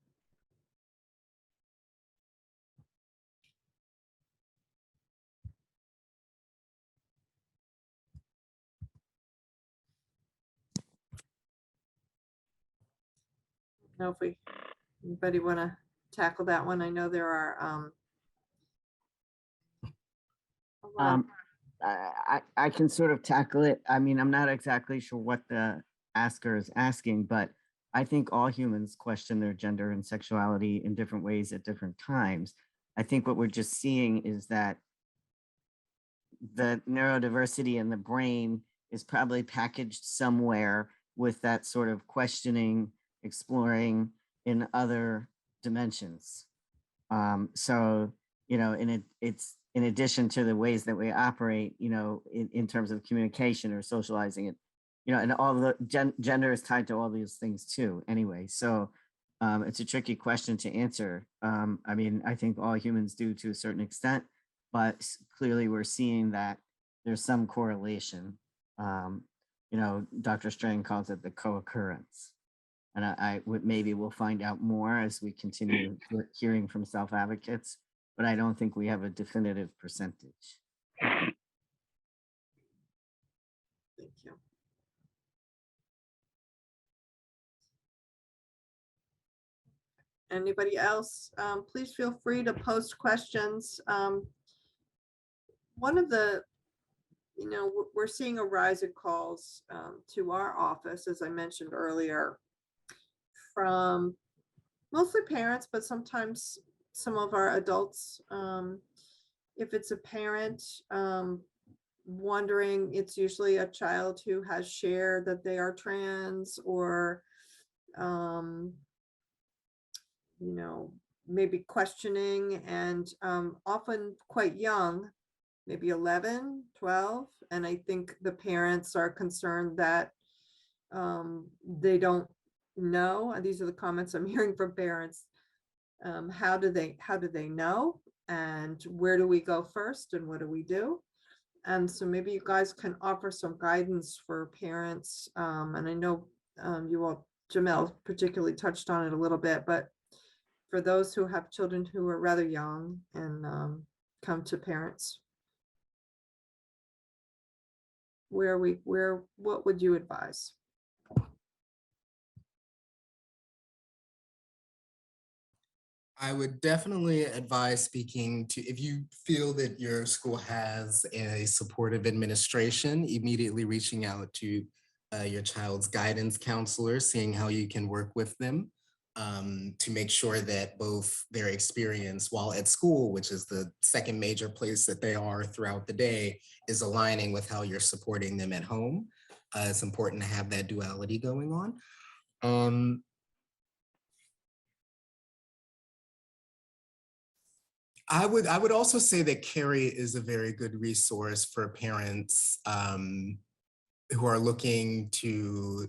Know if anybody want to tackle that one? I know there are a lot. I can sort of tackle it. I mean, I'm not exactly sure what the asker is asking, but I think all humans question their gender and sexuality in different ways at different times. I think what we're just seeing is that the neurodiversity in the brain is probably packaged somewhere with that sort of questioning, exploring in other dimensions. It's in addition to the ways that we operate, in terms of communication or socializing it, and all the gender is tied to all these things too anyway. So it's a tricky question to answer. I mean, I think all humans do to a certain extent, but clearly we're seeing that there's some correlation. Dr. Strang calls it the co-occurrence. And I would, maybe we'll find out more as we continue hearing from self-advocates, but I don't think we have a definitive percentage. Thank you. Anybody else? Please feel free to post questions. One of the, we're seeing a rise in calls to our office, as I mentioned earlier, from mostly parents, but sometimes some of our adults. If it's a parent wondering, it's usually a child who has shared that they are trans, or maybe questioning, and often quite young, maybe 11, 12. And I think the parents are concerned that they don't know. And these are the comments I'm hearing from parents. How do they know? And where do we go first? And what do we do? And so maybe you guys can offer some guidance for parents. And I know you all, Jamelle, particularly touched on it a little bit, but for those who have children who are rather young and come to parents, what would you advise? I would definitely advise speaking to, if you feel that your school has a supportive administration, immediately reaching out to your child's guidance counselor, seeing how you can work with them to make sure that both their experience while at school, which is the second major place that they are throughout the day, is aligning with how you're supporting them at home. It's important to have that duality going on. I would also say that Carrie is a very good resource for parents who are looking to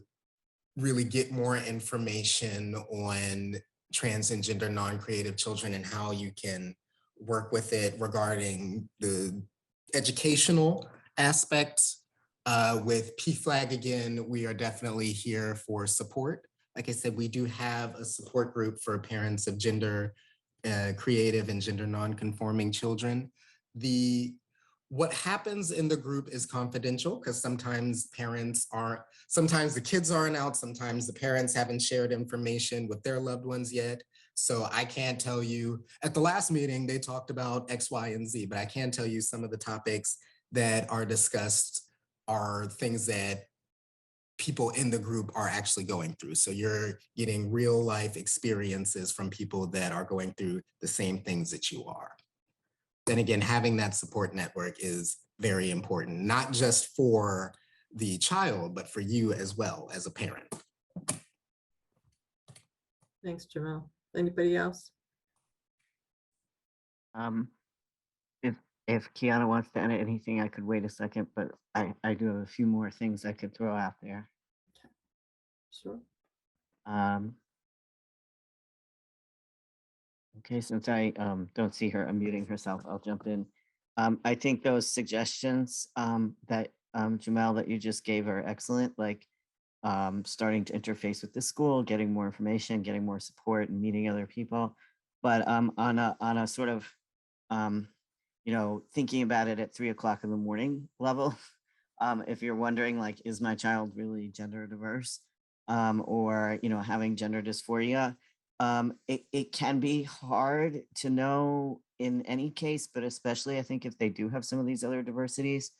really get more information on trans and gender non-creative children and how you can work with it regarding the educational aspects. With PFLAG, again, we are definitely here for support. Like I said, we do have a support group for parents of gender creative and gender non-conforming children. What happens in the group is confidential because sometimes sometimes the kids aren't out, sometimes the parents haven't shared information with their loved ones yet. So I can't tell you, at the last meeting, they talked about X, Y, and Z, but I can tell you some of the topics that are discussed are things that people in the group are actually going through. So you're getting real life experiences from people that are going through the same things that you are. Then again, having that support network is very important, not just for the child, but for you as well as a parent. Thanks, Jamelle. Anybody else? If Kiana wants to edit anything, I could wait a second, but I do have a few more things I could throw out there. Sure. Okay, since I don't see her unmuting herself, I'll jump in. I think those suggestions that Jamelle that you just gave are excellent, like starting to interface with the school, getting more information, getting more support, and meeting other people. But on a sort of thinking about it at 3 o'clock in the morning level, if you're wondering, like, is my child really gender diverse, or having gender dysphoria? It can be hard to know in any case, but especially I think if they do have some of these other diversities,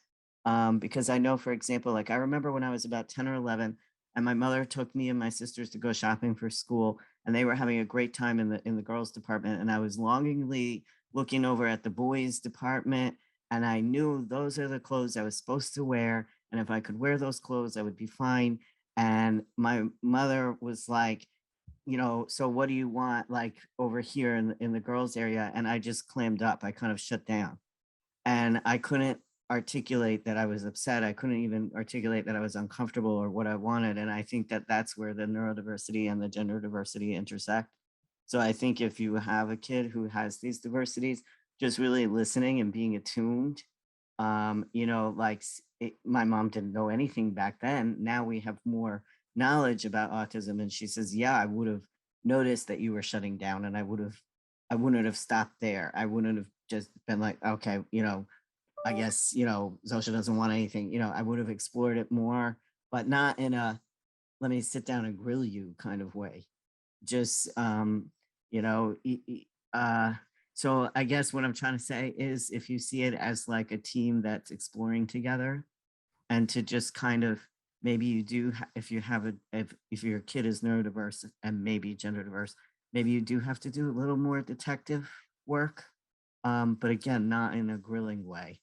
because I know, for example, like I remember when I was about 10 or 11, and my mother took me and my sisters to go shopping for school, and they were having a great time in the girls' department, and I was longingly looking over at the boys' department, and I knew those are the clothes I was supposed to wear, and if I could wear those clothes, I would be fine. And my mother was like, so what do you want, like over here in the girls area? And I just clammed up. I kind of shut down, and I couldn't articulate that I was upset. I couldn't even articulate that I was uncomfortable or what I wanted. And I think that that's where the neurodiversity and the gender diversity intersect. So I think if you have a kid who has these diversities, just really listening and being attuned, my mom didn't know anything back then. Now we have more knowledge about autism, and she says, yeah, I would have noticed that you were shutting down, and I wouldn't have stopped there. I wouldn't have just been like, okay, I guess, Zosha doesn't want anything, I would have explored it more, but not in a, let me sit down and grill you kind of way. Just, so I guess what I'm trying to say is if you see it as like a team that's exploring together, and to just kind of, maybe you do, if your kid is neurodiverse and maybe gender diverse, maybe you do have to do a little more detective work. But again, not in a grilling way,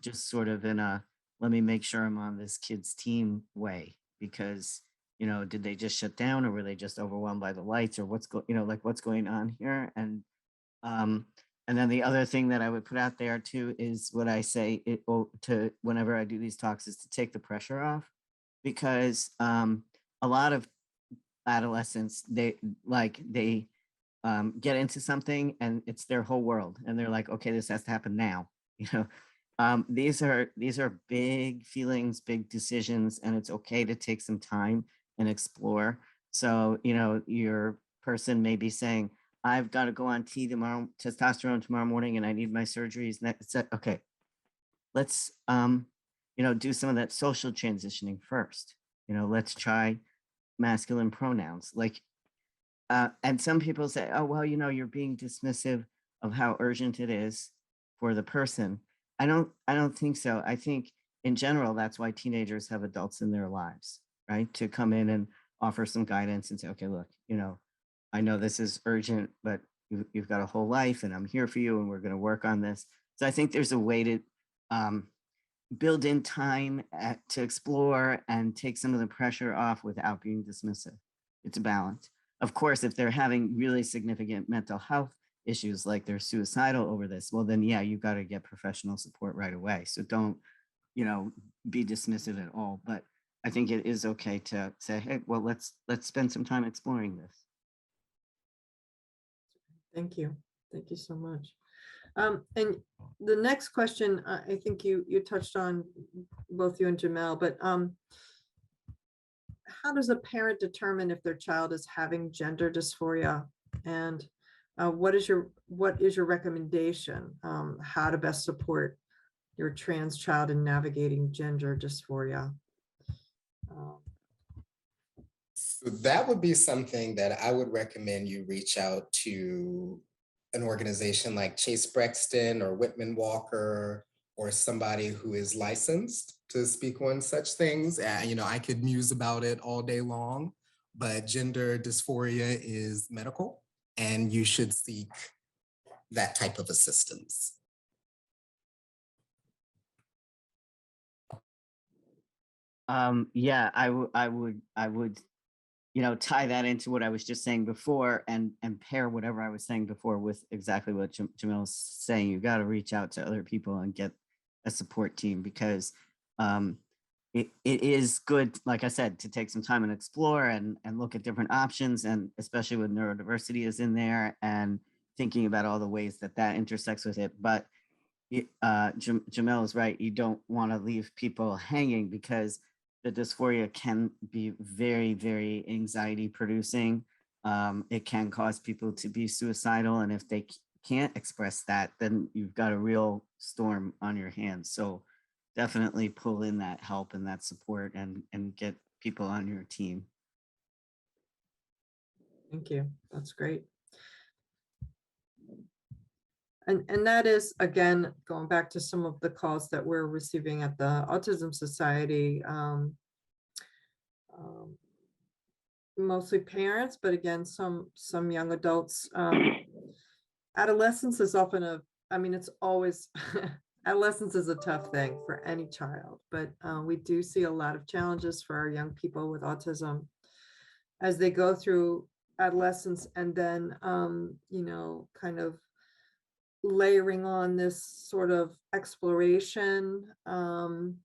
just sort of in a, let me make sure I'm on this kid's team way, because, did they just shut down, or were they just overwhelmed by the lights, or what's going on here? And then the other thing that I would put out there too is what I say to whenever I do these talks is to take the pressure off, because a lot of adolescents, they get into something and it's their whole world, and they're like, okay, this has to happen now. These are big feelings, big decisions, and it's okay to take some time and explore. So your person may be saying, I've got to go on testosterone tomorrow morning, and I need my surgeries. Okay, let's do some of that social transitioning first. Let's try masculine pronouns. And some people say, oh, well, you're being dismissive of how urgent it is for the person. I don't think so. I think in general, that's why teenagers have adults in their lives, right? To come in and offer some guidance and say, okay, look, I know this is urgent, but you've got a whole life, and I'm here for you, and we're going to work on this. So I think there's a way to build in time to explore and take some of the pressure off without being dismissive. It's a balance. Of course, if they're having really significant mental health issues like they're suicidal over this, well then yeah, you got to get professional support right away. So don't, be dismissive at all. But I think it is okay to say, hey, well, let's spend some time exploring this. Thank you. Thank you so much. And the next question, I think you touched on, both you and Jamelle, but how does a parent determine if their child is having gender dysphoria? And what is your recommendation, how to best support your trans child in navigating gender dysphoria? So that would be something that I would recommend you reach out to an organization like Chase Brexton or Whitman Walker, or somebody who is licensed to speak on such things. I could muse about it all day long, but gender dysphoria is medical and you should seek that type of assistance. Yeah, I would, tie that into what I was just saying before, and pair whatever I was saying before with exactly what Jamelle's saying. You got to reach out to other people and get a support team, because it is good, like I said, to take some time and explore and look at different options, and especially when neurodiversity is in there, and thinking about all the ways that intersects with it. But Jamelle is right. You don't want to leave people hanging, because the dysphoria can be very, very anxiety producing. It can cause people to be suicidal. And if they can't express that, then you've got a real storm on your hands. So definitely pull in that help and that support, and get people on your team. Thank you. That's great. And that is, again, going back to some of the calls that we're receiving at the Autism Society, mostly parents, but again, some young adults. Adolescence is often it's always, adolescence is a tough thing for any child, but we do see a lot of challenges for our young people with autism as they go through adolescence, and then, kind of layering on this sort of exploration. I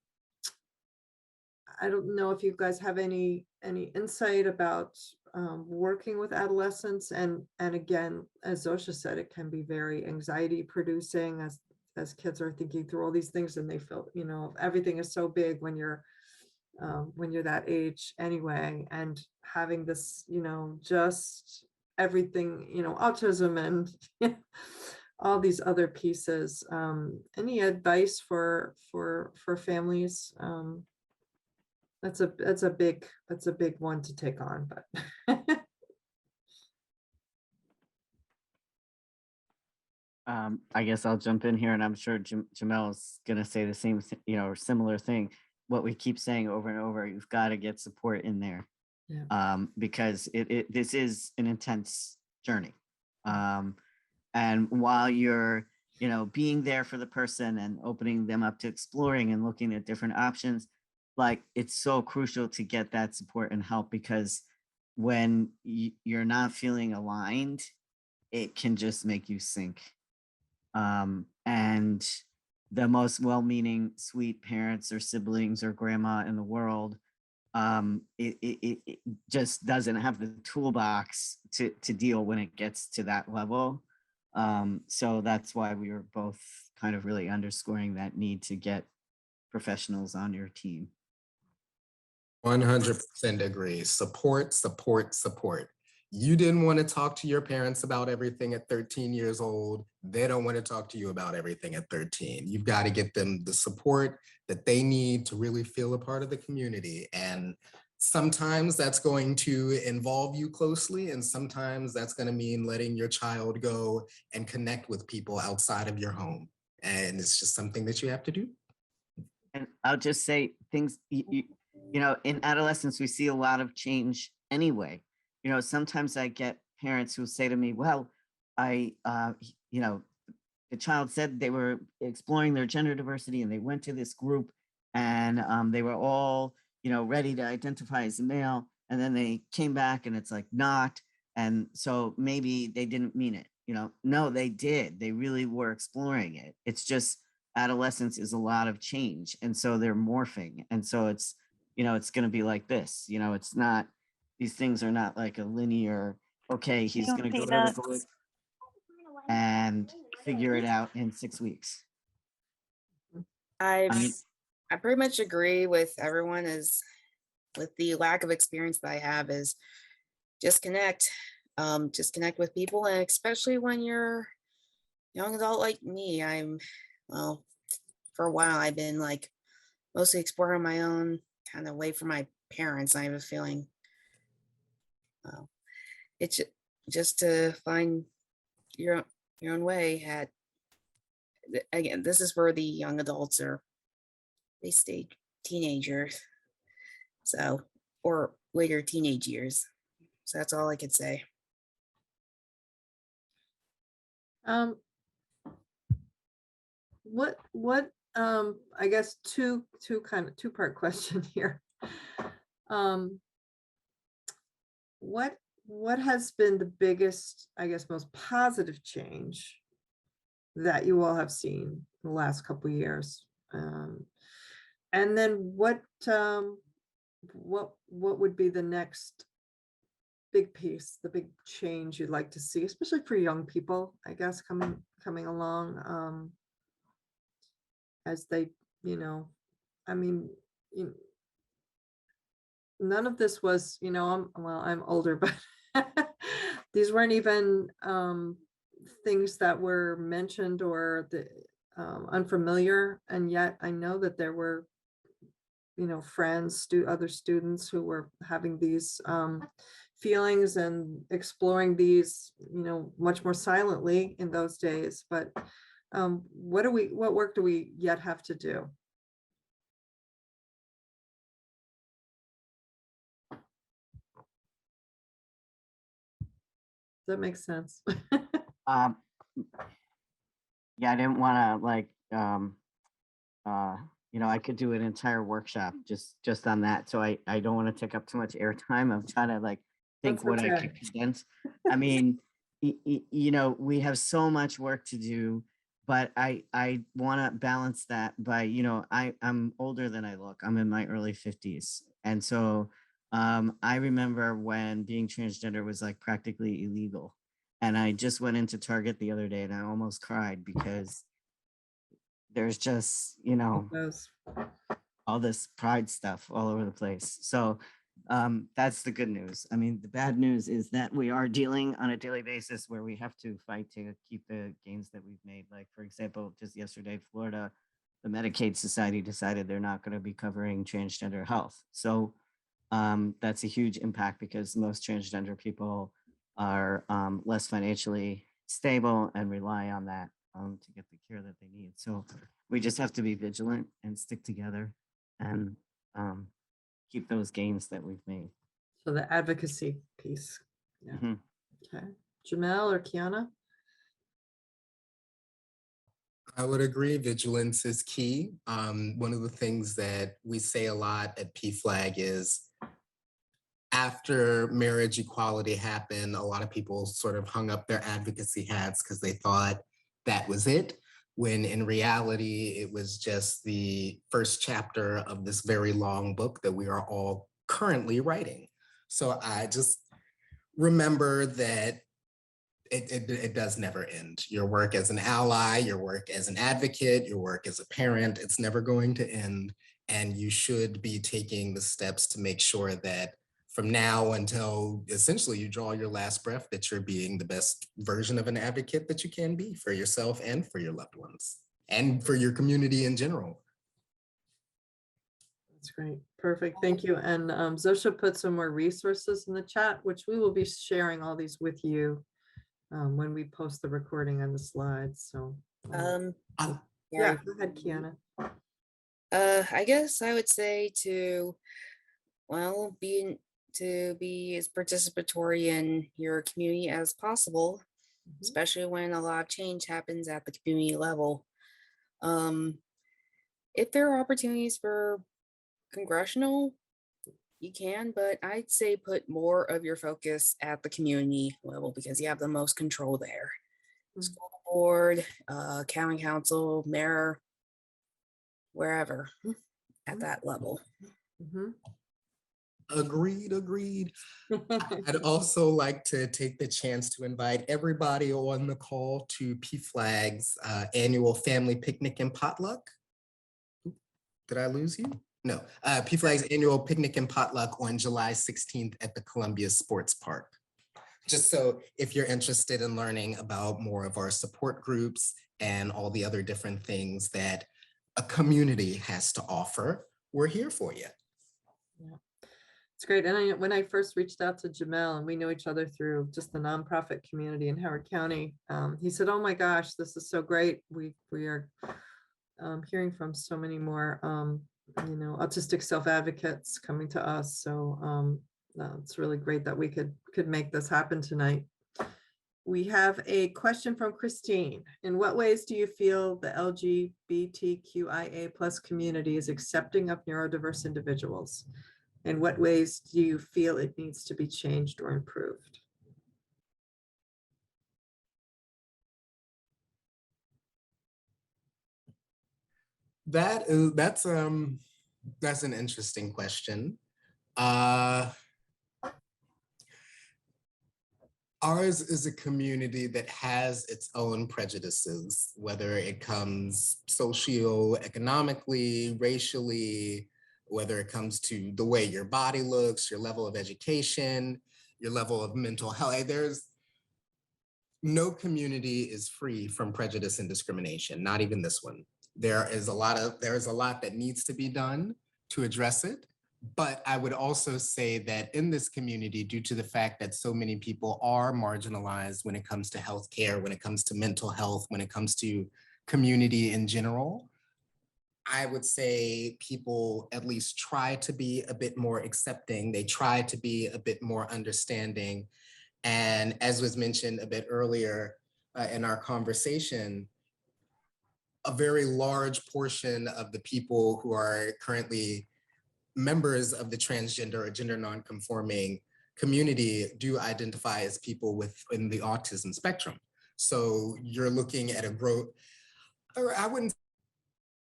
don't know if you guys have any insight about working with adolescents, and again, as Zosha said, it can be very anxiety producing as kids are thinking through all these things, and they feel, everything is so big when you're that age anyway, and having this, just everything, autism and all these other pieces. Any advice for families? That's a big one to take on, but I guess I'll jump in here, and I'm sure Jamelle's gonna say the same, or similar thing. What we keep saying over and over: you've got to get support in there, because this is an intense journey. And while you're, being there for the person and opening them up to exploring and looking at different options, like, it's so crucial to get that support and help, because when you're not feeling aligned, it can just make you sink. And the most well-meaning, sweet parents or siblings or grandma in the world, it just doesn't have the toolbox to deal when it gets to that level. So that's why we were both kind of really underscoring that need to get professionals on your team. 100% agree. Support, support, support. You didn't want to talk to your parents about everything at 13 years old. They don't want to talk to you about everything at 13. You've got to get them the support that they need to really feel a part of the community. And sometimes that's going to involve you closely, and sometimes that's going to mean letting your child go and connect with people outside of your home. And it's just something that you have to do. And I'll just say things, in adolescence, we see a lot of change anyway. Sometimes I get parents who say to me, well, the child said they were exploring their gender diversity, and they went to this group, and they were all, ready to identify as a male. And then they came back and it's like not. And so maybe they didn't mean it. No, they did. They really were exploring it. It's just adolescence is a lot of change. And so they're morphing. And so it's going to be like this. It's not, these things are not like a linear, okay, he's going to go to the book and figure it out in 6 weeks. I pretty much agree with everyone with the lack of experience that I have is just connect with people, and especially when you're a young adult like me. For a while I've been like mostly exploring my own, kind of away from my parents. I have a feeling it's just to find your own way. Again, this is where the young adults they stay teenagers, so, or later teenage years. So that's all I could say. What I guess two-part question here. What has been the biggest, I guess, most positive change that you all have seen in the last couple of years? And then what would be the next big piece, the big change you'd like to see, especially for young people, I guess, coming along, as they, I mean, none of this was, I'm older, but these weren't even things that were mentioned or unfamiliar. And yet I know that there were, friends, other students who were having these feelings and exploring these, much more silently in those days. But what work do we yet have to do? Does that make sense? Yeah, I didn't want to I could do an entire workshop just on that. So I don't want to take up too much airtime. I'm trying to think That's what I okay. could condense. I mean, we have so much work to do, but I want to balance that by, I'm older than I look. I'm in my early 50s. And so I remember when being transgender was practically illegal. And I just went into Target the other day and I almost cried because there's just, all this pride stuff all over the place. So that's the good news. I mean, the bad news is that we are dealing on a daily basis where we have to fight to keep the gains that we've made. Like, for example, just yesterday, Florida, the Medicaid Society decided they're not going to be covering transgender health. So that's a huge impact because most transgender people are less financially stable and rely on that to get the care that they need. So we just have to be vigilant and stick together and keep those gains that we've made. So the advocacy piece. Yeah. Mm-hmm. Okay. Jamelle or Kiana? I would agree. Vigilance is key. One of the things that we say a lot at PFLAG is after marriage equality happened, a lot of people sort of hung up their advocacy hats because they thought that was it, when in reality, it was just the first chapter of this very long book that we are all currently writing. So I just remember that it does never end. Your work as an ally, your work as an advocate, your work as a parent, it's never going to end. And you should be taking the steps to make sure that from now until essentially you draw your last breath, that you're being the best version of an advocate that you can be for yourself and for your loved ones and for your community in general. That's great. Perfect. Thank you. And Zosha put some more resources in the chat, which we will be sharing all these with you when we post the recording on the slides. So yeah, go ahead, Kiana. I guess I would say to be as participatory in your community as possible, especially when a lot of change happens at the community level. If there are opportunities for congressional, you can, but I'd say put more of your focus at the community level because you have the most control there. school board, county council, mayor, wherever at that level. Mhm. Agreed. I'd also like to take the chance to invite everybody on the call to PFLAG's annual family picnic and potluck. Did I lose you? No, PFLAG's annual picnic and potluck on July 16th at the Columbia Sports Park. Just so if you're interested in learning about more of our support groups and all the other different things that a community has to offer, we're here for you. Yeah. It's great. And when I first reached out to Jamelle, and we know each other through just the nonprofit community in Howard County, he said, "Oh my gosh, this is so great. We are hearing from so many more, autistic self-advocates coming to us. So it's really great that we could make this happen tonight." We have a question from Christine. In what ways do you feel the LGBTQIA plus community is accepting of neurodiverse individuals? In what ways do you feel it needs to be changed or improved? That's an interesting question. Ours is a community that has its own prejudices, whether it comes socio-economically, racially, whether it comes to the way your body looks, your level of education, your level of mental health. There's no community is free from prejudice and discrimination, not even this one. There is a lot that needs to be done to address it. But I would also say that in this community, due to the fact that so many people are marginalized when it comes to healthcare, when it comes to mental health, when it comes to community in general, I would say people at least try to be a bit more accepting. They try to be a bit more understanding. And as was mentioned a bit earlier in our conversation, a very large portion of the people who are currently members of the transgender or gender nonconforming community do identify as people within the autism spectrum. So you're looking at a growth, or I wouldn't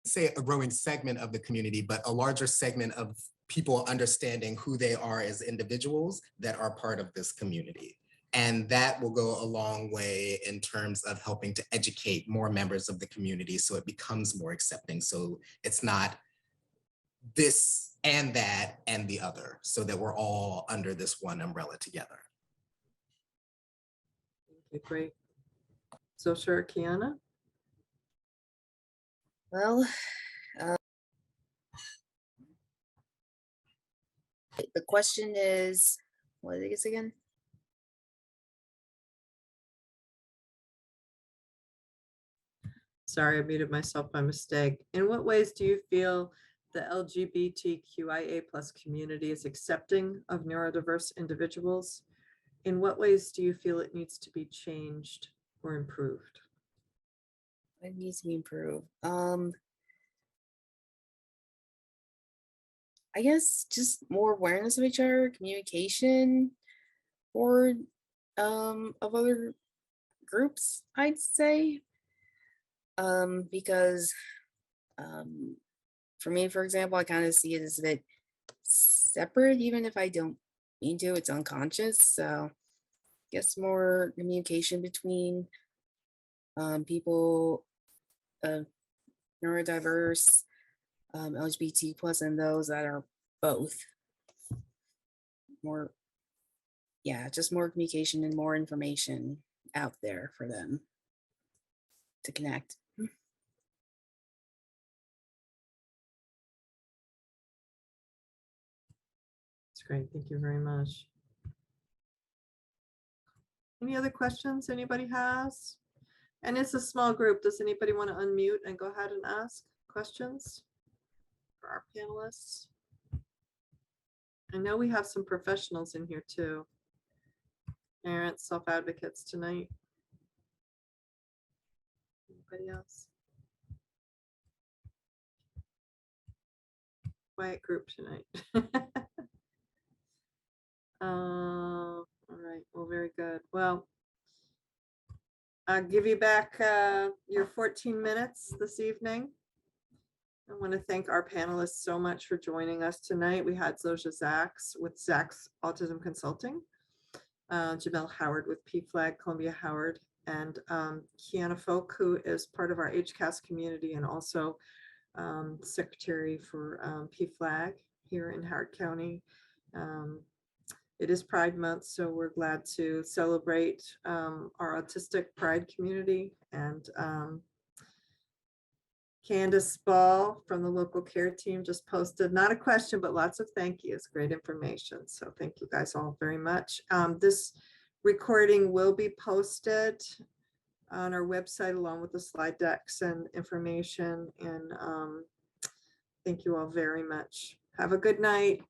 say a growing segment of the community, but a larger segment of people understanding who they are as individuals that are part of this community. And that will go a long way in terms of helping to educate more members of the community so it becomes more accepting. So it's not this and that and the other, so that we're all under this one umbrella together. Okay, great. So sure, Kiana? Well, the question is, what is it again? Sorry, I muted myself by mistake. In what ways do you feel the LGBTQIA plus community is accepting of neurodiverse individuals? In what ways do you feel it needs to be changed or improved? It needs to be improved. I guess just more awareness of each other, communication, or of other groups, I'd say. Because for me, for example, I kind of see it as a bit separate, even if I don't mean to, it's unconscious. So I guess more communication between people of neurodiverse, LGBT plus, and those that are both. More, yeah, just more communication and more information out there for them to connect. That's great. Thank you very much. Any other questions anybody has? And it's a small group. Does anybody want to unmute and go ahead and ask questions for our panelists? I know we have some professionals in here too. Parents, self-advocates tonight. Anybody else? Quiet group tonight. All right. Well, very good. Well, I'll give you back your 14 minutes this evening. I want to thank our panelists so much for joining us tonight. We had Zoshazak with Zach's Autism Consulting, Jamelle Howard with PFLAG, Columbia Howard, and Kiana Folk, who is part of our HCAS community and also secretary for PFLAG here in Howard County. It is Pride Month, so we're glad to celebrate our autistic Pride community. And Candace Ball from the local care team just posted, not a question, but lots of thank yous, great information. So thank you guys all very much. This recording will be posted on our website along with the slide decks and information. And thank you all very much. Have a good night.